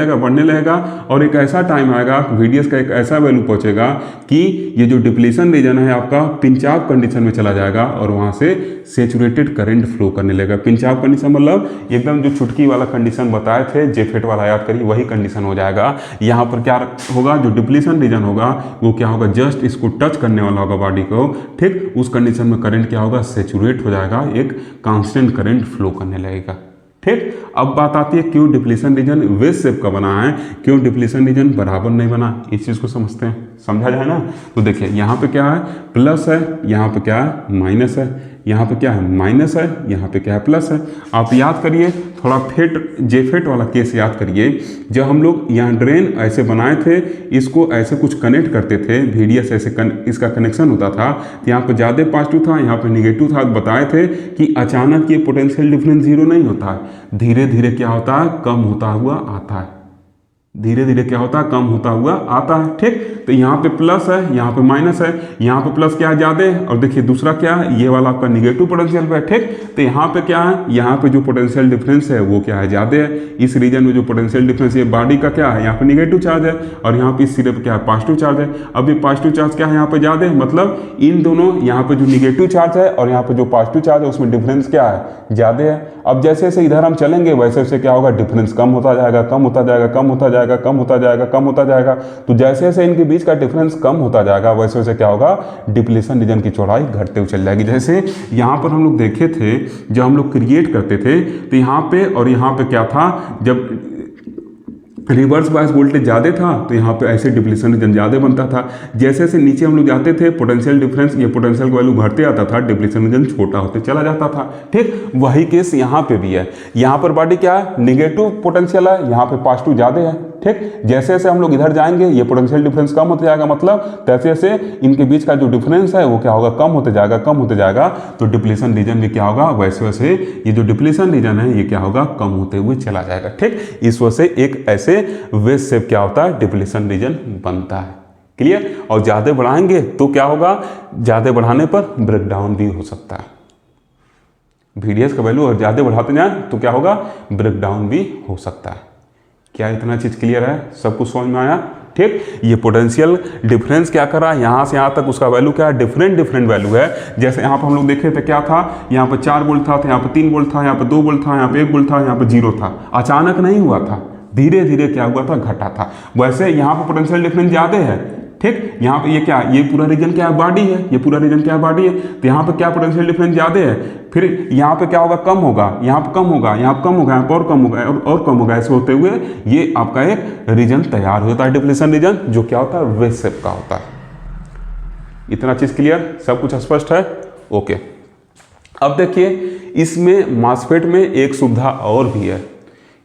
लगेगा, और एक ऐसा टाइम आएगा VDS का एक ऐसा वैल्यू पहुंचेगा कि ये जो डिप्लीशन रीजन है आपका पिंच ऑफ कंडीशन में चला जाएगा, और वहाँ से सेचुरेटेड करंट फ्लो करने लगेगा। पिंच ऑफ कंडीशन मतलब एकदम जो चुटकी वाला कंडीशन बताए थे, जेफेट वाला याद करिए, वही कंडीशन हो जाएगा। यहाँ पर क्या होगा, जो डिप्लीशन रीजन होगा वो क्या होगा, जस्ट इसको टच करने वाला होगा बॉडी को। ठीक, उस कंडीशन में करंट क्या होगा, सेचुरेट हो जाएगा, एक कांस्टेंट करंट फ्लो करने लगेगा। ठीक, अब बात आती है क्यों डिप्लीशन रीजन वेव शेप का बना है, क्यों डिप्लीशन रीजन बराबर नहीं बना, इस चीज को समझते हैं, समझा जाए ना। तो देखिए यहाँ पे क्या है, प्लस है, यहाँ पे क्या है, माइनस है, यहाँ पे क्या है, माइनस है, यहाँ पे क्या है, प्लस है। आप याद करिए थोड़ा जेफेट वाला केस याद करिए, जब हम लोग यहाँ ड्रेन ऐसे बनाए थे, इसको ऐसे कुछ कनेक्ट करते थे, VDS ऐसे इसका कनेक्शन होता था, तो यहाँ पे ज़्यादा पॉजिटिव था, यहाँ पे निगेटिव था। बताए थे कि अचानक ये पोटेंशियल डिफरेंस 0 नहीं होता है, धीरे धीरे क्या होता है, कम होता हुआ आता है, धीरे धीरे क्या होता है, कम होता हुआ आता है। ठीक, तो यहाँ पे प्लस है, यहाँ पे माइनस है, यहाँ पे प्लस क्या है, ज्यादा है, और देखिए दूसरा क्या है, ये वाला आपका निगेटिव पोटेंशियल पे है। ठीक, तो यहाँ पे क्या है, यहाँ पे जो पोटेंशियल डिफरेंस है वो क्या है, ज्यादा है। इस रीजन में जो पोटेंशियल डिफरेंस ये बॉडी का क्या है, यहाँ पे निगेटिव चार्ज है, और यहाँ पे इस सिरे पे क्या है, पॉजिटिव चार्ज है। अब ये पॉजिटिव चार्ज क्या है, यहाँ पे ज्यादा है, मतलब इन दोनों, यहाँ पे जो निगेटिव चार्ज है और यहाँ पे जो पॉजिटिव चार्ज है उसमें डिफरेंस क्या है, ज्यादा है। अब जैसे जैसे इधर हम चलेंगे वैसे वैसे क्या होगा, डिफरेंस कम होता जाएगा, कम होता जाएगा, कम होता जाएगा। जाएगा, कम होता जाएगा, कम होता जाएगा। तो जैसे जैसे इनके बीच का डिफरेंस कम होता जाएगा वैसे वैसे क्या होगा, डिप्लीशन रीजन की चौड़ाई घटते हुए चल जाएगी। जैसे यहाँ पर हम लोग देखे थे, जब हम लोग क्रिएट करते थे तो यहाँ पे और यहाँ पे क्या था, जब रिवर्स बायस वोल्टेज ज़्यादा था तो यहाँ पे ऐसे डिप्लीशन रीजन ज़्यादा बनता था। जैसे जैसे नीचे हम लोग जाते थे पोटेंशियल डिफरेंस, ये पोटेंशियल का वैल्यू घटते आता था, डिप्लीशन रीजन छोटा होते चला जाता था। ठीक, वही केस यहाँ पे भी है। यहाँ पर बॉडी क्या है, निगेटिव पोटेंशियल है, यहाँ पे पॉजिटिव ज़्यादा है। ठीक, जैसे जैसे हम लोग इधर जाएंगे ये पोटेंशियल डिफरेंस कम होते जाएगा, मतलब तैसे जैसे इनके बीच का जो डिफरेंस है वो क्या होगा, कम होते जाएगा, कम होते जाएगा। तो डिप्लीशन रीजन भी क्या होगा, वैसे वैसे ये जो डिप्लीशन रीजन है ये क्या होगा, कम होते हुए चला जाएगा। ठीक, इस वजह से एक ऐसे वेव शेप क्या होता है, डिप्लीशन रीजन बनता है। क्लियर। और ज़्यादा बढ़ाएंगे तो क्या होगा, ज़्यादा बढ़ाने पर ब्रेकडाउन भी हो सकता है। VDS का वैल्यू और ज़्यादा बढ़ाते जाए तो क्या होगा, ब्रेकडाउन भी हो सकता है। क्या इतना चीज़ क्लियर है, सब कुछ समझ में आया। ठीक, ये पोटेंशियल डिफरेंस क्या कर रहा है, यहाँ से यहाँ तक उसका वैल्यू क्या है, डिफरेंट वैल्यू है। जैसे यहाँ पर हम लोग देखे थे क्या था, यहाँ पर 4 वोल्ट था, तो यहाँ पर 3 वोल्ट था, यहाँ पर 2 वोल्ट था, यहाँ पर 1 वोल्ट था, यहाँ पर 0 था। अचानक नहीं हुआ था, धीरे धीरे क्या हुआ था, घटा था। वैसे यहाँ पर पोटेंशियल डिफरेंस ज़्यादा है। ठीक, यहाँ पे ये क्या, ये पूरा रीजन क्या है, बॉडी है, ये पूरा रीजन क्या है, बॉडी है। तो यहाँ पे क्या पोटेंशियल डिफरेंस ज़्यादा है, फिर यहाँ पे क्या होगा, कम होगा, यहाँ पे कम होगा, यहाँ पे कम होगा, यहाँ पर और कम होगा और कम होगा। ऐसे होते हुए ये आपका एक रीजन तैयार होता है, डिप्लीशन रीजन, जो क्या होता है, वेव शेप का होता है। इतना चीज़ क्लियर, सब कुछ स्पष्ट है। ओके, अब देखिए इसमें मॉसफेट में एक सुविधा और भी है,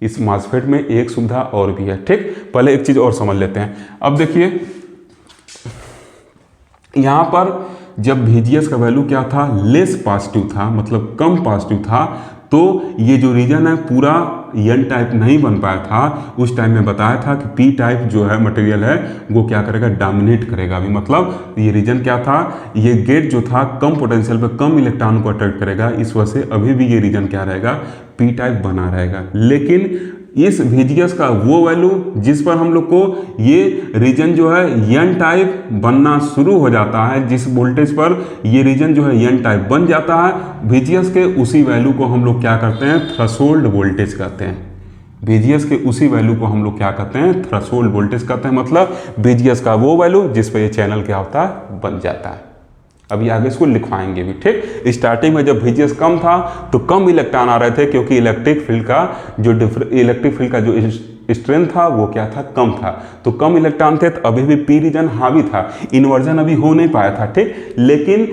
इस मॉसफेट में एक सुविधा और भी है। ठीक, पहले एक चीज़ और समझ लेते हैं। अब देखिए यहाँ पर जब VGS का वैल्यू क्या था, लेस पॉजिटिव था, मतलब कम पॉजिटिव था, तो ये जो रीजन है पूरा एन टाइप नहीं बन पाया था। उस टाइम में बताया था कि पी टाइप जो है मटेरियल है वो क्या करेगा, डोमिनेट करेगा। अभी मतलब ये रीजन क्या था, ये गेट जो था कम पोटेंशियल पे कम इलेक्ट्रॉन को अट्रैक्ट करेगा, इस वजह से अभी भी ये रीजन क्या रहेगा, पी टाइप बना रहेगा। लेकिन इस VGS का वो वैल्यू जिस पर हम लोग को ये रीजन जो है एन टाइप बनना शुरू हो जाता है, जिस वोल्टेज पर ये रीजन जो है एन टाइप बन जाता है, VGS के उसी वैल्यू को हम लोग क्या करते हैं, थ्रेशोल्ड वोल्टेज कहते हैं। VGS के उसी वैल्यू को हम लोग क्या कहते हैं, थ्रेशोल्ड वोल्टेज कहते हैं। मतलब VGS का वो वैल्यू जिस पर ये चैनल क्या होता है, बन जाता है। अभी आगे इसको लिखवाएंगे भी। ठीक, स्टार्टिंग में जब VGS कम था तो कम इलेक्ट्रॉन आ रहे थे, क्योंकि इलेक्ट्रिक फील्ड का जो स्ट्रेंथ था वो क्या था, कम था। तो कम इलेक्ट्रॉन थे तो अभी भी पी रीजन हावी था, इन्वर्जन अभी हो नहीं पाया था। ठीक, लेकिन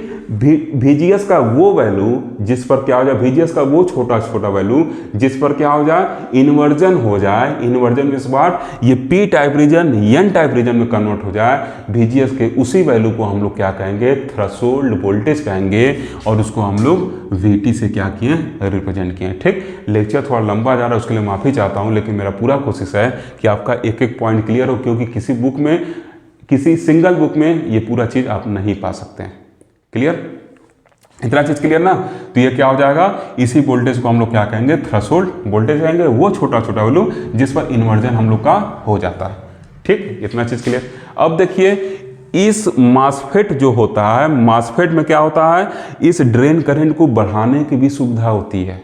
VGS का वो वैल्यू जिस पर क्या हो जाए, VGS का वो छोटा वैल्यू जिस पर क्या हो जाए, इन्वर्जन हो जाए, इन्वर्जन के बाद ये P type region N type region में कन्वर्ट हो जाए, VGS के उसी वैल्यू को हम लोग क्या कहेंगे, थ्रेशोल्ड वोल्टेज कहेंगे। और उसको हम लोग VT से क्या किए, रिप्रेजेंट किए। ठीक, लेक्चर थोड़ा लंबा जा रहा है, उसके लिए माफ़ी चाहता हूँ, लेकिन मेरा पूरा कोशिश है कि आपका एक एक पॉइंट क्लियर हो, क्योंकि किसी बुक में, किसी सिंगल बुक में ये पूरा चीज़ आप नहीं पा सकते हैं। क्लियर, इतना चीज क्लियर ना। तो ये क्या हो जाएगा, इसी वोल्टेज को हम लोग क्या कहेंगे, थ्रेशोल्ड वोल्टेज कहेंगे, वो छोटा वैल्यू जिस पर इन्वर्जन हम लोग का हो जाता है। ठीक, इतना चीज क्लियर। अब देखिए इस मॉसफेट जो होता है, मॉसफेट में क्या होता है, इस ड्रेन करंट को बढ़ाने की भी सुविधा होती है।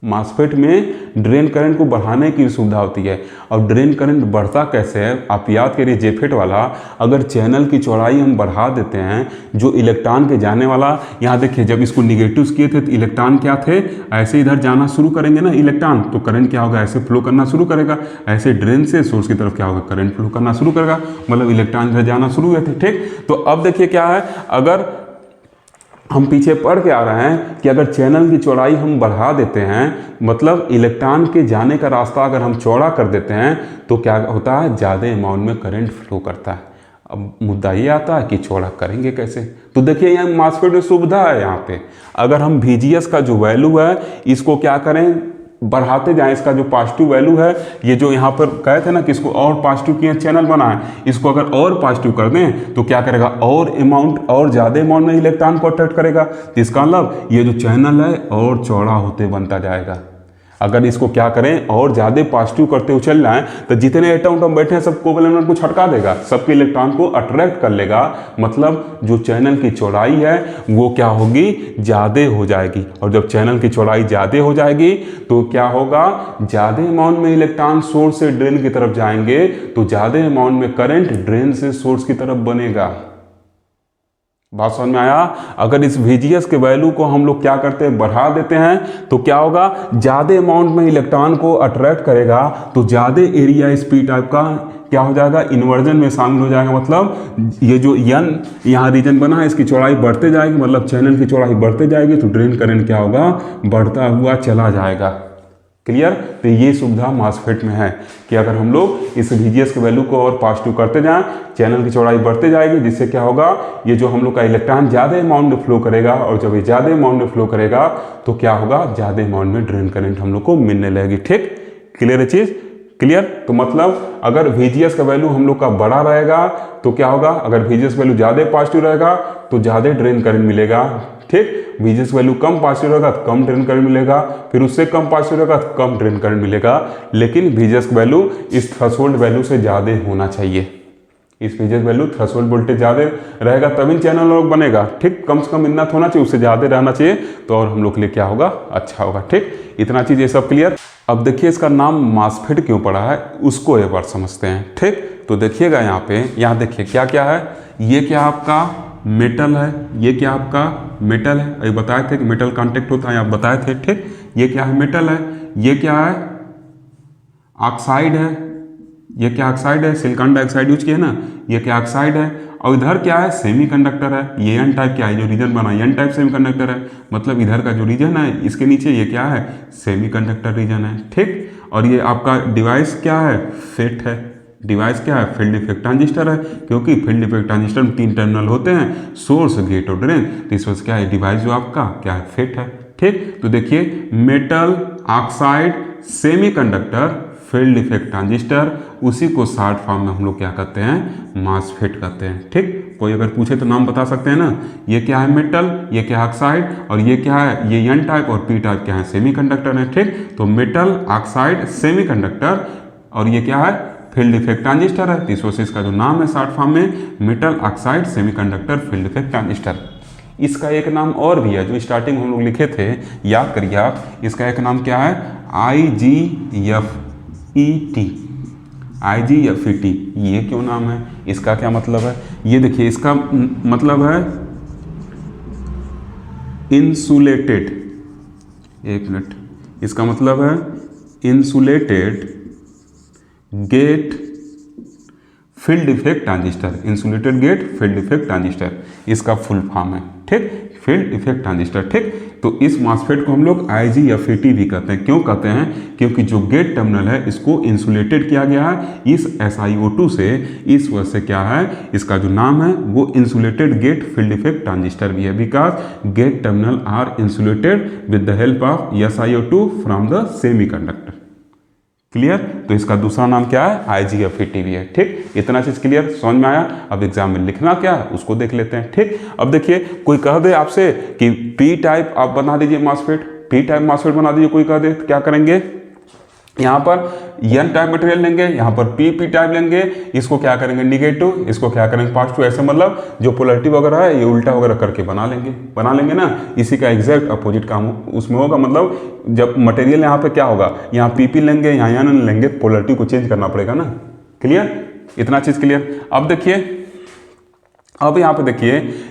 मॉसफेट में ड्रेन करंट को बढ़ाने की सुविधा होती है। और ड्रेन करंट बढ़ता कैसे है, आप याद करिए जेफेट वाला, अगर चैनल की चौड़ाई हम बढ़ा देते हैं, जो इलेक्ट्रॉन के जाने वाला, यहाँ देखिए जब इसको निगेटिव किए थे तो इलेक्ट्रॉन क्या थे, ऐसे इधर जाना शुरू करेंगे ना इलेक्ट्रॉन, तो करंट क्या होगा, ऐसे फ्लो करना शुरू करेगा। ऐसे ड्रेन से सोर्स की तरफ क्या होगा, करंट फ्लो करना शुरू करेगा, मतलब इलेक्ट्रॉन इधर जाना शुरू हुए थे। ठीक, तो अब देखिए क्या है, अगर हम पीछे पढ़ के आ रहे हैं कि अगर चैनल की चौड़ाई हम बढ़ा देते हैं, मतलब इलेक्ट्रॉन के जाने का रास्ता अगर हम चौड़ा कर देते हैं, तो क्या होता है, ज़्यादा अमाउंट में करंट फ्लो करता है। अब मुद्दा ये आता है कि चौड़ा करेंगे कैसे। तो देखिए यहाँ मॉसफेट में सुविधा है। यहाँ पे अगर हम VGS का जो वैल्यू है इसको क्या करें, बढ़ाते जाएं, इसका जो पॉजिटिव वैल्यू है, ये जो यहाँ पर कहे थे ना कि इसको और पॉजिटिव किए चैनल बनाएं, इसको अगर और पॉजिटिव कर दें तो क्या करेगा, और अमाउंट, और ज़्यादा अमाउंट में इलेक्ट्रॉन को अट्रैक्ट करेगा। तो इसका मतलब ये जो चैनल है और चौड़ा होते बनता जाएगा। अगर इसको क्या करें और ज़्यादा पॉजिटिव करते हुए चल जाएं तो जितने एटम बैठे हैं सब कोवैलेंट बॉन्ड को छटका देगा, सबके इलेक्ट्रॉन को अट्रैक्ट कर लेगा। मतलब जो चैनल की चौड़ाई है वो क्या होगी, ज़्यादा हो जाएगी। और जब चैनल की चौड़ाई ज़्यादा हो जाएगी तो क्या होगा, ज़्यादा अमाउंट में इलेक्ट्रॉन सोर्स से ड्रेन की तरफ जाएंगे तो ज़्यादा अमाउंट में करंट ड्रेन से सोर्स की तरफ बनेगा। बात समझ में आया। अगर इस VGS के वैल्यू को हम लोग क्या करते हैं, बढ़ा देते हैं तो क्या होगा, ज़्यादा अमाउंट में इलेक्ट्रॉन को अट्रैक्ट करेगा तो ज़्यादा एरिया इस पी टाइप का क्या हो जाएगा, इन्वर्जन में शामिल हो जाएगा। मतलब ये जो N यहाँ रीजन बना है इसकी चौड़ाई बढ़ते जाएगी, मतलब चैनल की चौड़ाई बढ़ते जाएगी तो ड्रेन करंट क्या होगा, बढ़ता हुआ चला जाएगा। क्लियर। तो ये सुविधा MOSFET में है कि अगर हम लोग इस VGS के वैल्यू को और पॉजिटिव करते जाएं, चैनल की चौड़ाई बढ़ते जाएगी, जिससे क्या होगा, ये जो हम लोग का इलेक्ट्रॉन ज़्यादा अमाउंट में फ्लो करेगा, और जब ये ज़्यादा अमाउंट में फ्लो करेगा तो क्या होगा, ज़्यादा अमाउंट में ड्रेन करंट हम लोग को मिलने लगेगी। ठीक, क्लियर है चीज़, क्लियर। तो मतलब अगर VGS का वैल्यू हम लोग का बड़ा रहेगा तो क्या होगा, अगर VGS वैल्यू ज़्यादा पॉजिटिव रहेगा तो ज़्यादा ड्रेन करंट मिलेगा। ठीक, VGS वैल्यू कम पॉजिटिव रहेगा तो कम ड्रेन करंट मिलेगा, फिर उससे कम पॉजिटिव रहेगा तो कम ड्रेन करंट मिलेगा। लेकिन VGS वैल्यू इस थ्रेशोल्ड वैल्यू से ज़्यादा होना चाहिए। इस VGS वैल्यू थ्रेशोल्ड वोल्टेज ज़्यादा रहेगा तभी चैनल लॉक बनेगा। ठीक, कम से कम इतना होना चाहिए, उससे ज़्यादा रहना चाहिए तो और हम लोग के लिए क्या होगा, अच्छा होगा। ठीक, इतना चीज़ ये सब क्लियर। अब देखिए इसका नाम MOSFET क्यों पड़ा है उसको एक बार समझते हैं। ठीक, तो देखिएगा यहाँ पे, यहाँ देखिए क्या क्या है, ये क्या आपका मेटल है, ये क्या आपका मेटल है, अभी बताए थे कि मेटल कांटेक्ट होता है, आप बताए थे। ठीक, ये क्या है, मेटल है, ये क्या है, ऑक्साइड है, ये क्या ऑक्साइड है, सिलिकॉन डाइऑक्साइड यूज किया है ना, ये क्या ऑक्साइड है, और इधर क्या है, सेमीकंडक्टर है। ये N टाइप क्या है, जो रीजन बना N टाइप सेमीकंडक्टर है, मतलब इधर का जो रीजन है इसके नीचे ये क्या है, सेमीकंडक्टर रीजन है। ठीक, और ये आपका डिवाइस क्या है, FET है। डिवाइस क्या है, फील्ड इफेक्ट ट्रांजिस्टर है, क्योंकि फील्ड इफेक्ट ट्रांजिस्टर में 3 टर्मिनल होते हैं, सोर्स, गेट और ड्रेन। तो इस वजह से क्या है, डिवाइस जो आपका क्या है, FET है। ठीक, तो देखिए metal, oxide, semiconductor, field effect transistor, उसी को शॉर्ट फॉर्म में हम लोग क्या कहते हैं, MOSFET कहते हैं। ठीक, कोई अगर पूछे तो नाम बता सकते हैं ना, ये क्या है मेटल, ये क्या है ऑक्साइड, और ये क्या है, ये N टाइप और P टाइप क्या है, सेमीकंडक्टर है। ठीक, तो मेटल, ऑक्साइड, सेमीकंडक्टर, और ये क्या है, फील्ड इफेक्ट ट्रांजिस्टर है। तो इस वजह से इसका जो नाम है शॉर्ट फॉर्म में metal oxide semiconductor field effect transistor. इसका एक नाम और भी है जो स्टार्टिंग में हम लोग लिखे थे, याद करिए आप, इसका एक नाम क्या है, IGFET। IGFET ये क्यों नाम है, इसका क्या मतलब है, ये देखिए इसका मतलब है इंसुलेटेड, एक मिनट, इसका मतलब है insulated gate field effect transistor. Insulated gate field effect transistor इसका फुल फॉर्म है। ठीक, फील्ड इफेक्ट ट्रांजिस्टर। ठीक, तो इस MOSFET को हम लोग IGFET भी कहते हैं। क्यों कहते हैं, क्योंकि जो गेट टर्मिनल है इसको इंसुलेटेड किया गया है इस SiO2 से, इस वजह से क्या है, इसका जो नाम है वो insulated gate field effect transistor भी है, because gate terminal are insulated with the help of SiO2 from the semiconductor. Clear. तो इसका दूसरा नाम क्या है, IGFET भी है। ठीक, इतना चीज क्लियर समझ में आया। अब एग्जाम में लिखना क्या है उसको देख लेते हैं। ठीक, अब देखिए कोई कह दे आपसे कि P टाइप आप बना दीजिए MOSFET, P टाइप MOSFET बना दीजिए, कोई कह दे तो क्या करेंगे, यहाँ पर N टाइप मटेरियल लेंगे, यहाँ पर P टाइप लेंगे, इसको क्या करेंगे निगेटिव, इसको क्या करेंगे पॉजिटिव, ऐसे मतलब जो पोलरिटी वगैरह है ये उल्टा वगैरह करके बना लेंगे ना। इसी का एग्जैक्ट अपोजिट काम उसमें होगा। मतलब जब मटेरियल यहाँ पे क्या होगा, यहाँ PP लेंगे, यहाँ N लेंगे, पोलरिटी को चेंज करना पड़ेगा ना। क्लियर, इतना चीज क्लियर। अब देखिए, अब यहाँ पे देखिए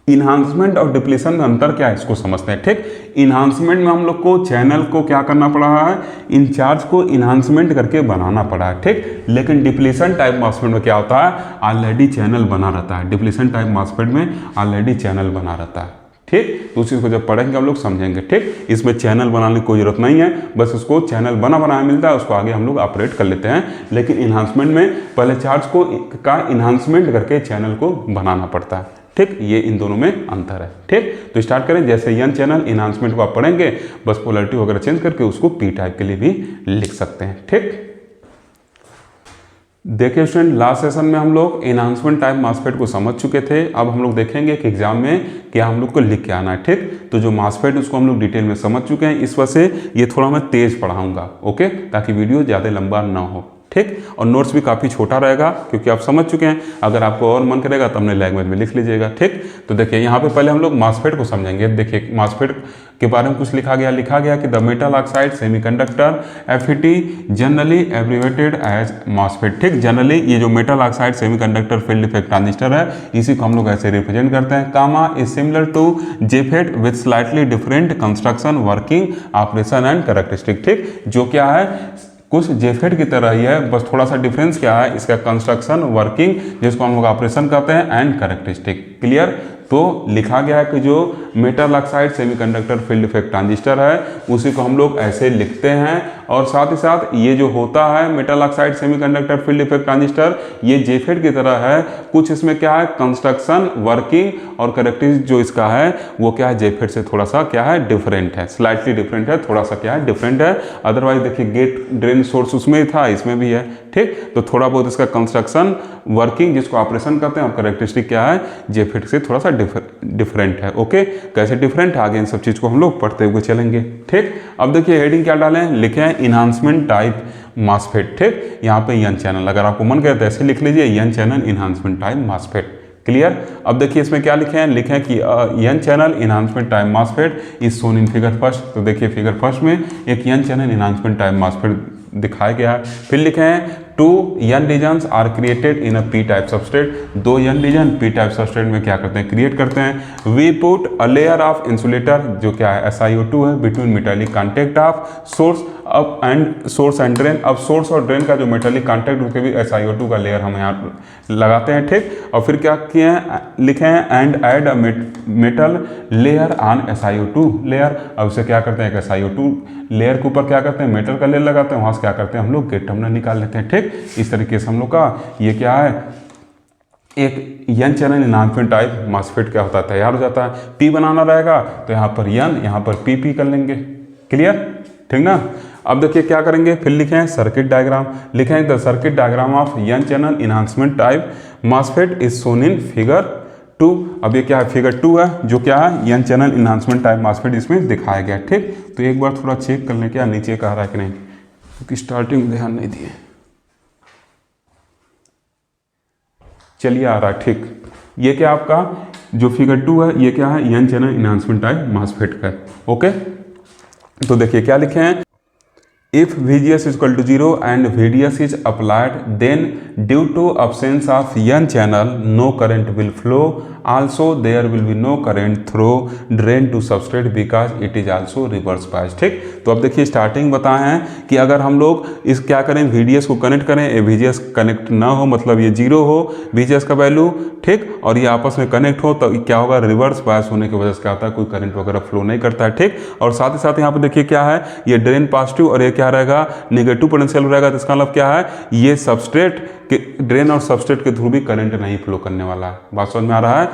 इन्हांसमेंट और डिप्लीशन में अंतर क्या है इसको समझते हैं। ठीक, इन्हांसमेंट में हम लोग को चैनल को क्या करना पड़ा है, इंचार्ज को इन्हांसमेंट करके बनाना पड़ा है। ठीक, लेकिन डिप्लीशन टाइप MOSFET में क्या होता है, ऑलरेडी चैनल बना रहता है। डिप्लीशन टाइप MOSFET में ऑलरेडी चैनल बना रहता है। ठीक, तो उसी को जब पढ़ेंगे हम लोग समझेंगे। ठीक, इसमें चैनल बनाने की कोई जरूरत नहीं है, बस उसको चैनल बनाया मिलता है, उसको आगे हम लोग ऑपरेट कर लेते हैं। लेकिन इन्हांसमेंट में पहले चार्ज को का इन्हांसमेंट करके चैनल को बनाना पड़ता है। ठीक, ये इन दोनों में अंतर है। ठीक, तो स्टार्ट करें। जैसे N चैनल इन्हांसमेंट को आप पढ़ेंगे, बस पोलरिटी वगैरह चेंज करके उसको P टाइप के लिए भी लिख सकते हैं। ठीक, देखिए स्टूडेंट, लास्ट सेशन में हम लोग एनहांसमेंट टाइप मासफेट को समझ चुके थे। अब हम लोग देखेंगे कि एग्जाम में क्या हम लोग को लिख के आना है। ठीक, तो जो मासफेट उसको हम लोग डिटेल में समझ चुके हैं, इस वजह से ये थोड़ा मैं तेज पढ़ाऊंगा, ओके, ताकि वीडियो ज़्यादा लंबा ना हो। ठीक, और नोट्स भी काफ़ी छोटा रहेगा क्योंकि आप समझ चुके हैं। अगर आपको और मन करेगा तो अपने लैंग्वेज में लिख लीजिएगा। ठीक, तो देखिए यहाँ पे पहले हम लोग मासफेट को समझेंगे। देखिए मासफेट के बारे में कुछ लिखा गया कि the metal oxide semiconductor FET generally abbreviated as MOSFET. ठीक, जनरली ये जो metal oxide semiconductor field effect transistor है, इसी को हम लोग ऐसे रिप्रेजेंट करते हैं। Comma is similar to JFET with slightly different construction, working, operation and characteristic. ठीक, जो क्या है कुछ जेफेट की तरह ही है, बस थोड़ा सा डिफरेंस क्या है इसका कंस्ट्रक्शन, वर्किंग, जिसको हम लोग ऑपरेशन करते हैं, एंड कैरेक्टरिस्टिक। क्लियर, तो लिखा गया है कि जो metal oxide semiconductor field effect transistor है उसी को हम लोग ऐसे लिखते हैं। और साथ ही साथ ये जो होता है metal oxide semiconductor field effect transistor, ये जेफेट की तरह है। कुछ इसमें क्या है कंस्ट्रक्शन, वर्किंग और कैरेक्टरिस्टिक जो इसका है वो क्या है जेफेट से थोड़ा सा क्या है डिफरेंट है, स्लाइटली डिफरेंट है, थोड़ा सा क्या है डिफरेंट है। अदरवाइज देखिए गेट ड्रेन सोर्स उसमें था, इसमें भी है। ठीक, तो थोड़ा बहुत इसका कंस्ट्रक्शन, वर्किंग जिसको ऑपरेशन करते हैं, और कैरेक्टरिस्टिक क्या है जेफेट से थोड़ा सा डिफरेंट है। ओके, कैसे डिफरेंट है आगे इन सब चीज को हम लोग पढ़ते हुए चलेंगे। ठीक, अब देखिए हेडिंग क्या डालें, लिखे हैं इनहांसमेंट टाइप मासफेट। ठीक, यहाँ पे एन चैनल, अगर आपको मन करे तो ऐसे लिख लीजिए n channel enhancement type MOSFET. Clear, अब देखिए इसमें क्या लिखे हैं, लिखे हैं कि n channel enhancement type MOSFET is shown in figure first. तो देखिए फिगर फर्स्ट में एक n channel enhancement type MOSFET दिखाया गया है। फिर लिखे हैं 2 n regions are created in a P type substrate. 2 n region P type substrate में क्या करते हैं, क्रिएट करते हैं। We put a layer of insulator जो क्या है SiO2 है between metallic contact of source अब एंड सोर्स एंड ड्रेन। अब सोर्स और ड्रेन का जो मेटालिक कॉन्टेक्ट उसके भी SiO2 का लेयर हम यहाँ लगाते हैं। ठीक, और फिर क्या किए हैं, लिखे हैं and add a metal layer on SiO2 layer. अब उसे क्या करते हैं, SiO2 लेयर के ऊपर क्या करते हैं मेटल का लेयर लगाते हैं, वहाँ से क्या करते हैं हम लोग गेट टर्मिनल निकाल लेते हैं। ठीक, इस तरीके से हम लोग का ये क्या है एक n channel enhancement type MOSFET क्या होता है तैयार हो जाता है। पी बनाना रहेगा तो यहाँ पर एन, यहाँ पर पी कर लेंगे। क्लियर, ठीक ना। अब देखिए क्या करेंगे, फिर लिखे हैं सर्किट डायग्राम। लिखे हैं the circuit diagram of n channel enhancement type MOSFET is shown in figure 2। अब ये क्या है फिगर 2 है, जो क्या है N channel enhancement type MOSFET इसमें दिखाया गया। ठीक, तो एक बार थोड़ा चेक कर लें क्या नीचे कह रहा है कि नहीं, क्योंकि स्टार्टिंग में ध्यान नहीं दिए। चलिए आ रहा है। ठीक, ये क्या आपका जो फिगर 2 है ये क्या है N channel enhancement type MOSFET का। ओके, तो देखिए क्या लिखे हैं, if VGS is equal to 0 and VDS is applied, then due to absence of n channel no current will flow, also there will be no current through drain to substrate because it is also reverse bias। ठीक, तो अब देखिए starting बताए हैं कि अगर हम लोग इस क्या करें VDS को कनेक्ट करें, VGS कनेक्ट ना हो मतलब ये 0 हो VGS का वैल्यू, ठीक, और ये आपस में कनेक्ट हो तो क्या होगा रिवर्स बायस होने की वजह से क्या होता है कोई करंट वगैरह फ्लो नहीं करता है। ठीक, और साथ ही साथ यहाँ पे देखिए क्या है ये ड्रेन पॉजिटिव और ये क्या रहेगा नेगेटिव पोटेंशियल रहेगा। तो इसका मतलब क्या है ये सबस्ट्रेट के ड्रेन और सबस्ट्रेट के थ्रू भी करंट नहीं फ्लो करने वाला है। बात समझ में आ रहा है।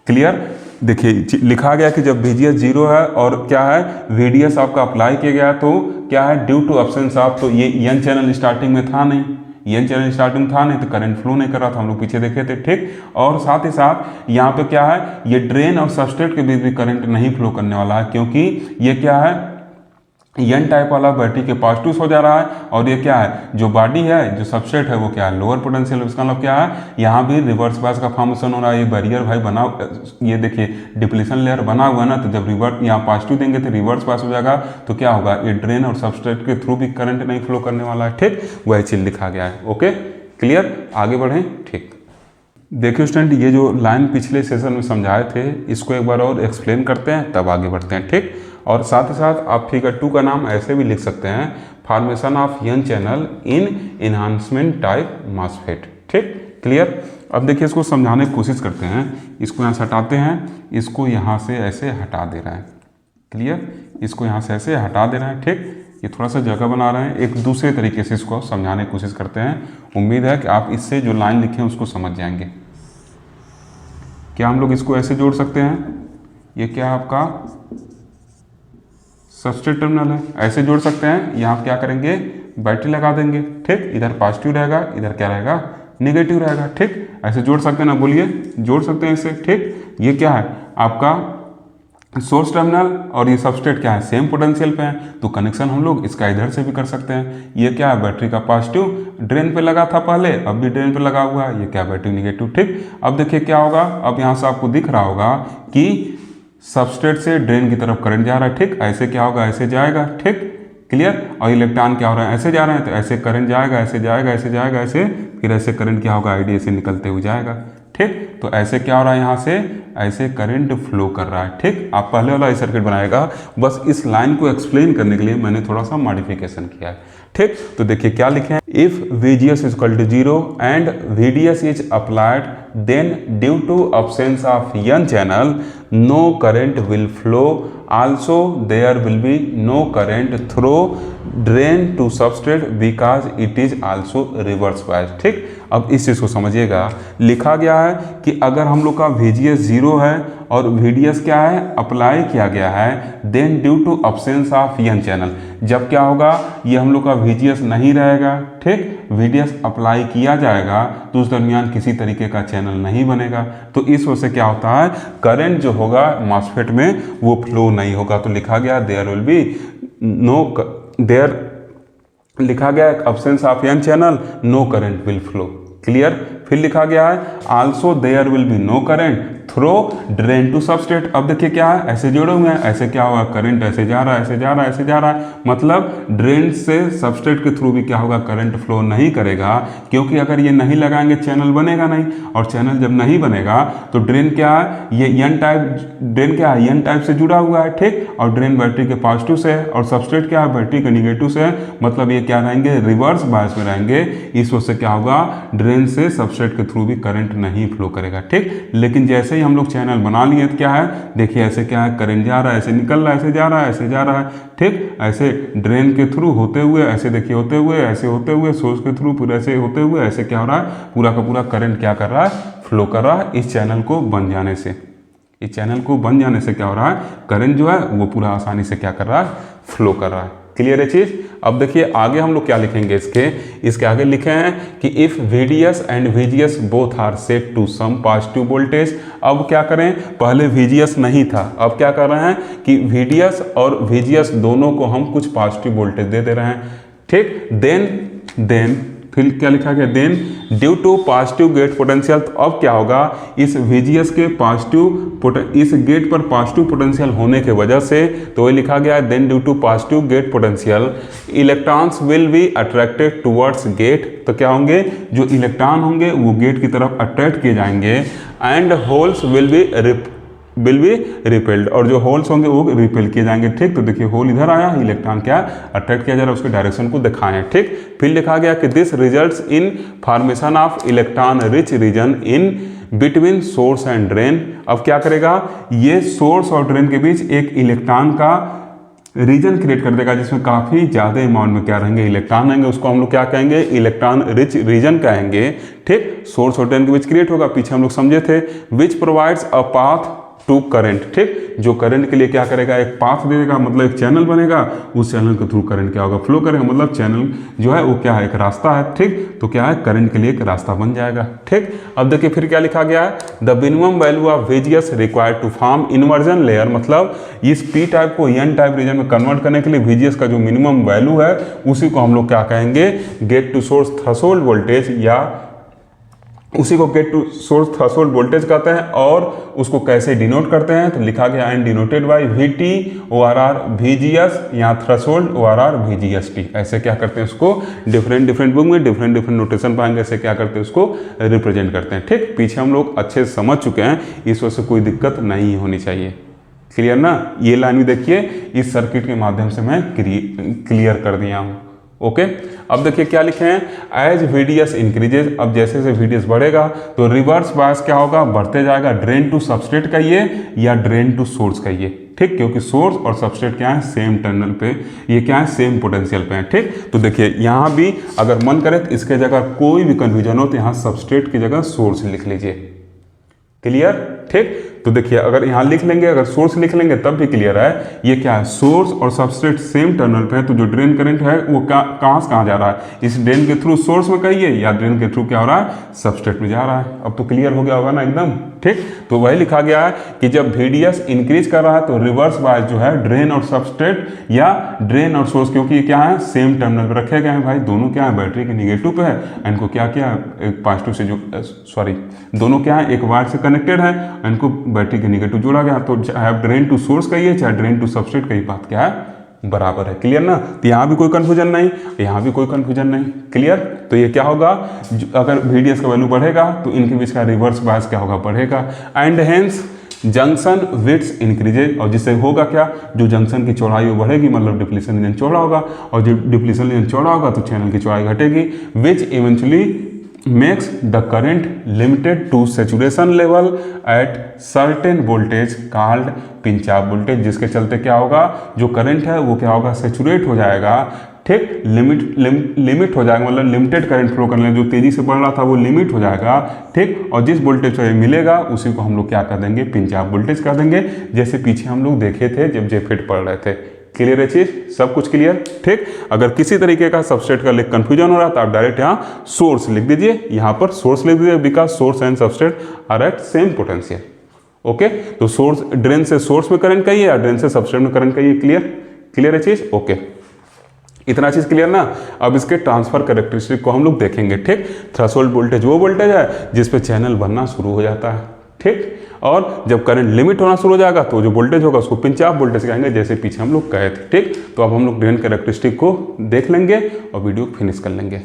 क्लियर, देखिए लिखा गया कि जब VGS 0 है और क्या है VDS आपका अप्लाई किया गया तो क्या है ड्यू टू एब्सेंस ऑफ, तो ये एन चैनल स्टार्टिंग में था नहीं, एन चैनल स्टार्टिंग था नहीं तो करंट फ्लो नहीं कर रहा था, हम लोग पीछे देखे थे। ठीक, और साथ ही साथ यहाँ पे क्या है ये ड्रेन और सबस्ट्रेट के बीच भी करंट नहीं फ्लो करने वाला है, क्योंकि ये क्या है एन टाइप वाला बैटरी के पॉजिटिव हो जा रहा है और ये क्या है जो बॉडी है जो सबस्ट्रेट है वो क्या है लोअर पोटेंशियल। इसका मतलब क्या है यहाँ भी रिवर्स बायस का फॉर्मेशन हो रहा है। ये बैरियर भाई बना, ये देखिए डिप्लीशन लेयर बना हुआ है ना, तो जब रिवर्स यहाँ पॉजिटिव देंगे तो रिवर्स बायस हो जाएगा, तो क्या होगा ये ड्रेन और सबस्ट्रेट के थ्रू भी करंट नहीं फ्लो करने वाला है। ठीक, वही चीज लिखा गया है। ओके, क्लियर, आगे बढ़ें। ठीक, देखिए स्टूडेंट ये जो लाइन पिछले सेशन में समझाए थे इसको एक बार और एक्सप्लेन करते हैं तब आगे बढ़ते हैं। ठीक, और साथ ही साथ आप फिगर 2 का नाम ऐसे भी लिख सकते हैं formation of n channel in enhancement type MOSFET. ठीक, क्लियर। अब देखिए इसको समझाने की कोशिश करते हैं, इसको यहाँ से हटाते हैं, इसको यहाँ से ऐसे हटा दे रहे हैं। क्लियर, इसको यहाँ से ऐसे हटा दे रहे हैं। ठीक, ये थोड़ा सा जगह बना रहे हैं, एक दूसरे तरीके से इसको समझाने की कोशिश करते हैं। उम्मीद है कि आप इससे जो लाइन लिखे हैं उसको समझ जाएंगे। क्या हम लोग इसको ऐसे जोड़ सकते हैं, ये क्या आपका सबस्ट्रेट टर्मिनल है, ऐसे जोड़ सकते हैं। यहाँ क्या करेंगे बैटरी लगा देंगे, ठीक। इधर पॉजिटिव रहेगा, इधर क्या रहेगा, नेगेटिव रहेगा, ठीक। ऐसे जोड़ सकते हैं ना, बोलिए, जोड़ सकते हैं इसे, ठीक। ये क्या है आपका सोर्स टर्मिनल और ये सबस्ट्रेट क्या है, सेम पोटेंशियल पे है, तो कनेक्शन हम लोग इसका इधर से भी कर सकते हैं। ये क्या है, बैटरी का पॉजिटिव ड्रेन पे लगा था पहले, अब भी ड्रेन पे लगा हुआ है, ये क्या, बैटरी निगेटिव, ठीक। अब देखिए क्या होगा, अब यहाँ से आपको दिख रहा होगा कि सबस्ट्रेट से ड्रेन की तरफ करंट जा रहा है, ठीक। ऐसे क्या होगा, ऐसे जाएगा, ठीक, क्लियर। और इलेक्ट्रॉन क्या हो रहा है, ऐसे जा रहे हैं, तो ऐसे करंट जाएगा, ऐसे जाएगा, ऐसे जाएगा, ऐसे, फिर ऐसे करंट क्या होगा, आईडी से निकलते हुए जाएगा, ठीक। तो ऐसे क्या हो रहा है, यहाँ से ऐसे करंट फ्लो कर रहा है, ठीक। आप पहले वाला सर्किट बनाएगा, बस इस लाइन को एक्सप्लेन करने के लिए मैंने थोड़ा सा मॉडिफिकेशन किया है, ठीक। तो देखिए क्या लिखे हैं, if VGS is equal to 0 and VDS is applied then due to absence of n channel no current will flow, also there will be no current through drain to substrate because it is also reverse bias, ठीक। अब इस चीज़ को समझिएगा, लिखा गया है कि अगर हम लोग का VGS 0 है और VDS क्या है, अप्लाई किया गया है, then due to absence of n channel, जब क्या होगा, ये हम लोग का VGS नहीं रहेगा, ठीक, VDS अप्लाई किया जाएगा, तो उस दरमियान किसी तरीके का चैनल नहीं बनेगा, तो इस वजह से क्या होता है, करंट जो होगा मॉसफेट में वो फ्लो नहीं होगा। तो लिखा गया there will be no, there लिखा गया absence of n channel, no current will flow, clear. फिर लिखा गया है also there will be no current through drain to substrate. अब देखिए क्या है, ऐसे जोड़े हुए हैं, ऐसे क्या होगा, करंट ऐसे जा रहा है, ऐसे जा रहा है, ऐसे जा रहा है, मतलब ड्रेन से सबस्ट्रेट के थ्रू भी क्या होगा, करंट फ्लो नहीं करेगा, क्योंकि अगर ये नहीं लगाएंगे चैनल बनेगा नहीं, और चैनल जब नहीं बनेगा तो ड्रेन क्या है, ये एन टाइप, ड्रेन क्या है, एन टाइप से जुड़ा हुआ है, ठीक, और ड्रेन बैटरी के पॉजिटिव से है, और सबस्ट्रेट क्या है, बैटरी के निगेटिव से है, मतलब ये क्या रहेंगे, रिवर्स बायस में रहेंगे। इस वजह से क्या होगा, ड्रेन से सबस्ट्रेट के थ्रू भी करंट नहीं फ्लो करेगा, ठीक। लेकिन जैसे हम लोग चैनल बना लिए तो क्या है, देखिए ऐसे क्या है, करंट जा रहा है, ऐसे निकल रहा है, ऐसे जा रहा है, ऐसे जा रहा है, ठीक, ऐसे ड्रेन के थ्रू होते हुए, ऐसे देखिए होते हुए, ऐसे होते हुए, सोर्स के थ्रू पूरे ऐसे होते हुए, ऐसे क्या हो रहा है, पूरा का पूरा करंट क्या कर रहा है, फ्लो कर रहा है। इस चैनल को बन जाने से, इस चैनल को बन जाने से क्या हो रहा है, करंट जो है वो पूरा आसानी से क्या कर रहा है, फ्लो कर रहा है, क्लियर है चीज। अब देखिए आगे हम लोग क्या लिखेंगे, इसके आगे लिखे हैं कि if VDS and VGS both are set to some positive voltage. अब क्या करें, पहले VGS नहीं था, अब क्या कर रहे हैं कि VDS और VGS दोनों को हम कुछ पॉजिटिव वोल्टेज दे रहे हैं, ठीक। देन फिर क्या लिखा गया, then due to positive gate potential. तो अब क्या होगा, इस VGS के इस गेट पर पॉजिटिव पोटेंशियल होने के वजह से, तो ये लिखा गया है then due to positive gate potential electrons will be attracted towards gate. तो क्या होंगे, जो इलेक्ट्रॉन होंगे वो गेट की तरफ अट्रैक्ट किए जाएंगे, and holes will be repelled, और जो होल्स होंगे वो रिपेल किए जाएंगे, ठीक। तो देखिए होल इधर आया, इलेक्ट्रॉन क्या अट्रैक्ट किया जा रहा है, उसके डायरेक्शन को दिखाएं, ठीक। फिर लिखा गया कि this results in formation of electron rich region in between source and drain. अब क्या करेगा, ये सोर्स और ड्रेन के बीच एक इलेक्ट्रॉन का रीजन क्रिएट कर देगा, जिसमें काफ़ी ज़्यादा अमाउंट में क्या रहेंगे, इलेक्ट्रॉन रहेंगे, उसको हम लोग क्या कहेंगे, इलेक्ट्रॉन रिच रीजन कहेंगे, ठीक। सोर्स और ड्रेन के बीच क्रिएट होगा, पीछे हम लोग समझे थे, which provides a path to current, ठीक, जो करंट के लिए क्या करेगा, एक पाथ दे देगा, मतलब एक चैनल बनेगा, उस चैनल के थ्रू करंट क्या होगा, फ्लो करेगा, मतलब चैनल जो है वो क्या है, एक रास्ता है, ठीक। तो क्या है, करंट के लिए एक रास्ता बन जाएगा, ठीक। अब देखिए फिर क्या लिखा गया है, the minimum value of VGS required to form inversion layer, मतलब इस P टाइप को N टाइप रीजन में कन्वर्ट करने के लिए VGS का जो मिनिमम वैल्यू है उसी को हम लोग क्या कहेंगे, gate to source threshold voltage, या उसी को gate to source threshold voltage कहते हैं। और उसको कैसे डिनोट करते हैं, तो लिखा गया and denoted by VT ORR VGS, या थ्रेशोल्ड ORR VGST। ऐसे क्या करते हैं, उसको डिफरेंट बुक में डिफरेंट नोटेशन पाएंगे, ऐसे क्या करते हैं, उसको रिप्रेजेंट करते हैं, ठीक। पीछे हम लोग अच्छे से समझ चुके हैं, इस वजह से कोई दिक्कत नहीं होनी चाहिए, क्लियर ना। ये लाइन भी देखिए इस सर्किट के माध्यम से मैं क्लियर कर दिया हूँ, ओके। अब देखिए क्या लिखे हैं, एज VDS इंक्रीजेज। अब जैसे जैसे VDS बढ़ेगा तो रिवर्स बायस क्या होगा, बढ़ते जाएगा, ड्रेन टू सबस्ट्रेट कहिए या ड्रेन टू सोर्स कहिए, ठीक, क्योंकि सोर्स और सबस्ट्रेट क्या है, सेम टर्मिनल पे, ये क्या है, सेम पोटेंशियल पे है, ठीक। तो देखिए यहाँ भी अगर मन करे तो इसके जगह कोई भी कन्फ्यूजन हो तो यहाँ सबस्ट्रेट की जगह सोर्स लिख लीजिए, क्लियर, ठीक। तो देखिए अगर यहाँ लिख लेंगे, अगर सोर्स लिख लेंगे तब भी क्लियर है। ये क्या है, सोर्स और सबस्ट्रेट सेम टर्मिनल पे है, तो जो ड्रेन करंट है वो कहाँ से कहाँ जा रहा है, इस ड्रेन के थ्रू सोर्स में कहिए या ड्रेन के थ्रू क्या हो रहा है, सबस्ट्रेट में जा रहा है। अब तो क्लियर हो गया होगा ना एकदम, ठीक। तो वही लिखा गया है कि जब VDS इंक्रीज कर रहा है तो रिवर्स बायस जो है ड्रेन और सबस्ट्रेट या ड्रेन और सोर्स, क्योंकि ये क्या है सेम टर्मिनल पर रखे गए हैं भाई, दोनों क्या है बैटरी के निगेटिव पे है, इनको क्या किया पॉजिटिव से जो दोनों क्या है एक वायर से कनेक्टेड है, इनको बैटरी के निगेटिव जोड़ा गया। तो चाहे ड्रेन टू सोर्स कहिए चाहे ड्रेन टू सबस्ट्रेट कहिए, बात क्या है बराबर है। क्लियर ना, तो यहाँ भी कोई कंफ्यूजन नहीं, यहाँ भी कोई कंफ्यूजन नहीं। क्लियर, तो ये क्या होगा, अगर VDS का वैल्यू बढ़ेगा तो इनके बीच का रिवर्स बायस क्या होगा, बढ़ेगा। And hence junction width increases, और जिससे होगा क्या, जो जंक्शन की चौड़ाई वो बढ़ेगी, मतलब डिप्लीशन रीजन चौड़ा होगा, और जो डिप्लीशन रीजन चौड़ा होगा तो चैनल की चौड़ाई घटेगी, which eventually makes the current limited to saturation level at certain voltage called pinch off voltage, जिसके चलते क्या होगा, जो करंट है वो क्या होगा, सेचुरेट हो जाएगा, ठीक। लिमिट हो जाएगा, मतलब लिमिटेड करंट फ्लो करने, जो तेजी से बढ़ रहा था वो लिमिट हो जाएगा, ठीक। और जिस वोल्टेज से मिलेगा उसी को हम लोग क्या कर देंगे, पिंच ऑफ वोल्टेज कर देंगे, जैसे पीछे हम लोग देखे थे जब जेफेट पढ़ रहे थे। क्लियर है चीज, सब कुछ क्लियर, ठीक। अगर किसी तरीके का सबस्ट्रेट का कंफ्यूजन हो रहा है तो आप डायरेक्ट यहाँ सोर्स लिख दीजिए, यहाँ पर सोर्स लिख दीजिए, because source and substrate are at same potential. Okay, तो सोर्स ड्रेन से सोर्स में करंट कहिए या ड्रेन से सबस्ट्रेट में करंट कहिए। क्लियर है चीज, ओके। इतना चीज क्लियर ना। अब इसके ट्रांसफर कैरेक्टरिस्टिक को हम लोग देखेंगे, ठीक। थ्रेशोल्ड वोल्टेज वो वोल्टेज है जिस पे चैनल बनना शुरू हो जाता है, ठीक। और जब करंट लिमिट होना शुरू हो जाएगा तो जो वोल्टेज होगा उसको पिंच ऑफ वोल्टेज कहेंगे, जैसे पीछे हम लोग कहे थे, ठीक। तो अब हम लोग ड्रेन कैरेक्टरिस्टिक को देख लेंगे और वीडियो फिनिश कर लेंगे।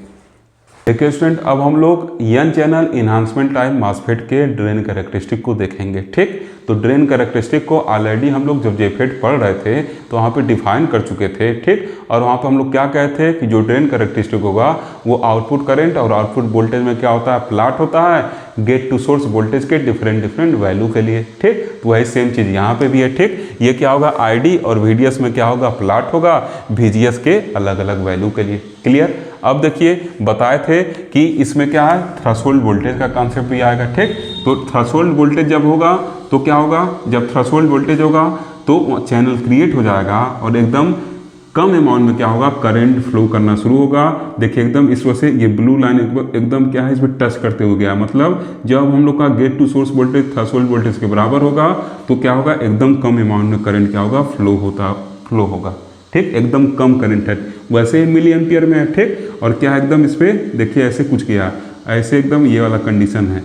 देखिए स्टूडेंट, अब हम लोग n channel enhancement type MOSFET के ड्रेन कैरेक्टरिस्टिक को देखेंगे, ठीक। तो ड्रेन कैरेक्टरिस्टिक को ऑलरेडी हम लोग जब जेफेट पढ़ रहे थे तो वहाँ पे डिफाइन कर चुके थे, ठीक। और वहाँ पे हम लोग क्या कहे थे कि जो ड्रेन कैरेक्टरिस्टिक होगा वो आउटपुट करंट और आउटपुट वोल्टेज में क्या होता है, प्लॉट होता है गेट टू सोर्स वोल्टेज के डिफरेंट वैल्यू के लिए, ठीक। तो वही सेम चीज़ यहाँ पे भी है, ठीक। ये क्या होगा, ID और VDS में क्या होगा, प्लॉट होगा VGS के अलग अलग वैल्यू के लिए। क्लियर। अब देखिए बताए थे कि इसमें क्या है, थ्रेशोल्ड वोल्टेज का कॉन्सेप्ट भी आएगा, ठीक। तो थ्रेशोल्ड वोल्टेज जब होगा तो क्या होगा, जब थ्रेशोल्ड वोल्टेज होगा तो चैनल क्रिएट हो जाएगा और एकदम कम अमाउंट में क्या होगा, करंट फ्लो करना शुरू होगा। देखिए एकदम इस वजह से ये ब्लू लाइन एकदम क्या है, इसमें टच करते हुए गया, मतलब जब हम लोग का gate to source voltage threshold voltage के बराबर होगा तो क्या होगा, एकदम कम अमाउंट में करंट क्या होगा, फ्लो होगा, ठीक। एकदम कम करंट है, वैसे ही मिली एम्पियर में है, ठीक। और क्या एकदम इस पर देखिए ऐसे कुछ किया, ऐसे एकदम ये वाला कंडीशन है,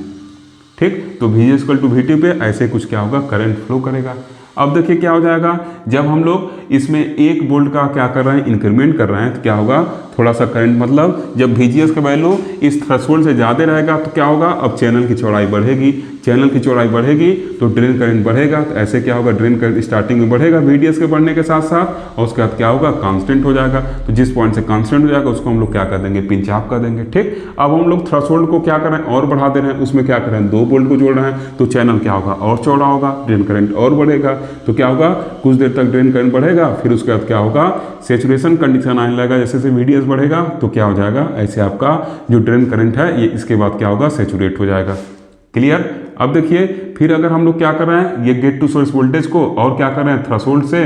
ठीक। तो VG=VT पे ऐसे कुछ क्या होगा, करंट फ्लो करेगा। अब देखिए क्या हो जाएगा, जब हम लोग इसमें 1 वोल्ट का क्या कर रहे हैं, इंक्रीमेंट कर रहे हैं, तो क्या होगा, थोड़ा सा करंट, मतलब जब VGS का वैल्यू इस थ्रेशोल्ड से ज़्यादा रहेगा तो क्या होगा, अब चैनल की चौड़ाई बढ़ेगी, चैनल की चौड़ाई बढ़ेगी तो ड्रेन करंट बढ़ेगा। तो ऐसे क्या होगा, ड्रेन करंट स्टार्टिंग में बढ़ेगा VDS के बढ़ने के साथ साथ, और उसके बाद क्या होगा, कांस्टेंट हो जाएगा। तो जिस पॉइंट से कांस्टेंट हो जाएगा उसको हम लोग क्या कर देंगे, पिंच ऑफ कर देंगे, ठीक। अब हम लोग थ्रेशोल्ड को क्या कर रहे हैं, और बढ़ा दे रहे हैं, उसमें क्या कर रहे हैं, 2 वोल्ट को जोड़ रहे हैं, तो चैनल क्या होगा, और चौड़ा होगा, ड्रेन करंट और बढ़ेगा। तो क्या होगा, कुछ देर तक ड्रेन करंट बढ़ेगा, फिर उसके बाद क्या होगा, सेचुरेशन कंडीशन आने लगेगा, जैसे जैसे VDS बढ़ेगा तो क्या हो जाएगा, ऐसे आपका जो ड्रेन करंट है ये इसके बाद क्या होगा, सेचुरेट हो जाएगा। क्लियर। अब देखिए फिर अगर हम लोग क्या कर रहे हैं, ये गेट टू सोर्स वोल्टेज को और क्या कर रहे हैं, थ्रेशोल्ड से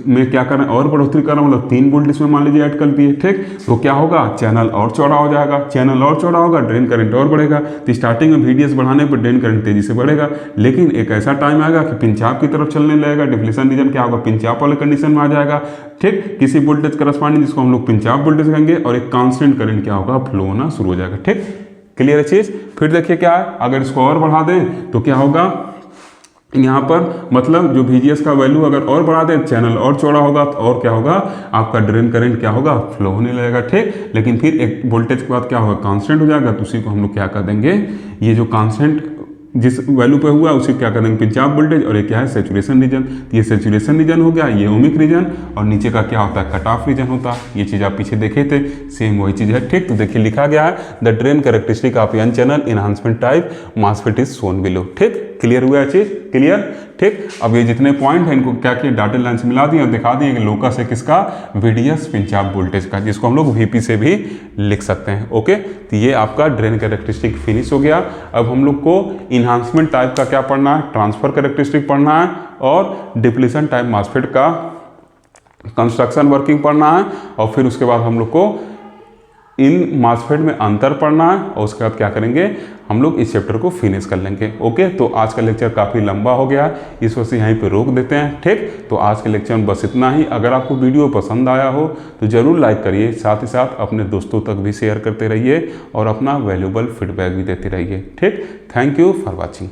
में क्या कर रहे हैं, और बढ़ोतरी कर रहे हैं, मतलब 3 वोल्ट इसमें मान लीजिए ऐड कर दिए, ठीक। तो क्या होगा, चैनल और चौड़ा हो जाएगा, चैनल और चौड़ा होगा, ड्रेन करंट और बढ़ेगा। तो स्टार्टिंग में VDS बढ़ाने पर ड्रेन करंट तेजी से बढ़ेगा, लेकिन एक ऐसा टाइम आएगा कि पिंच ऑफ की तरफ चलने लगेगा, डिप्लीशन रीजन क्या होगा, पिंच ऑफ वाले कंडीशन में आ जाएगा, ठीक। किसी वोल्टेज करस्पॉन्डिंग जिसको हम लोग पिंच ऑफ वोल्टेज कहेंगे, और एक कांस्टेंट करंट क्या होगा, फ्लो होना शुरू हो जाएगा, ठीक। क्लियर है चीज। फिर देखिए क्या है, अगर इसको और बढ़ा दें तो क्या होगा, यहाँ पर मतलब जो VGS का वैल्यू अगर और बढ़ा दें, चैनल और चौड़ा होगा, तो और क्या होगा, आपका ड्रेन करंट क्या होगा, फ्लो होने लगेगा, ठीक। लेकिन फिर एक वोल्टेज के बाद क्या होगा, कांस्टेंट हो जाएगा, तो उसी को हम लोग क्या कर देंगे, ये जो कांस्टेंट जिस वैल्यू पे हुआ उसी क्या कर देंगे, पिंच ऑफ वोल्टेज, और ये क्या है, सेचुरेशन रीजन। ये सेचुरेशन रीजन हो गया, ये ओमिक रीजन, और नीचे का क्या होता है, कट ऑफ रीजन होता है। ये चीज़ आप पीछे देखे थे, सेम वही चीज़ है, ठीक। तो देखिए लिखा गया है, the drain characteristic of n channel enhancement type MOSFET is shown below, ठीक। क्लियर हुआ है चीज़, क्लियर। ठीक, अब ये जितने पॉइंट हैं इनको क्या किया, डॉटेड लाइन से मिला दिए और दिखा दिए कि लोकस है किसका, VDS पिंच ऑफ वोल्टेज का, जिसको हम लोग VP से भी लिख सकते हैं। ओके, तो ये आपका ड्रेन कैरेक्टरिस्टिक फिनिश हो गया। अब हम लोग को इन्हांसमेंट टाइप का क्या पढ़ना है, ट्रांसफर कैरेक्टरिस्टिक पढ़ना है और डिप्लीशन टाइप मॉसफेट का कंस्ट्रक्शन वर्किंग पढ़ना है, और फिर उसके बाद हम लोग को इन मॉसफेट में अंतर पढ़ना है, और उसके बाद क्या करेंगे हम लोग इस चैप्टर को फिनिश कर लेंगे। ओके, तो आज का लेक्चर काफ़ी लंबा हो गया, इस वजह से यहीं पे रोक देते हैं। ठीक, तो आज के लेक्चर में बस इतना ही। अगर आपको वीडियो पसंद आया हो तो ज़रूर लाइक करिए, साथ ही साथ अपने दोस्तों तक भी शेयर करते रहिए और अपना वैल्यूएबल फीडबैक भी देते रहिए। ठीक, थैंक यू फॉर वॉचिंग।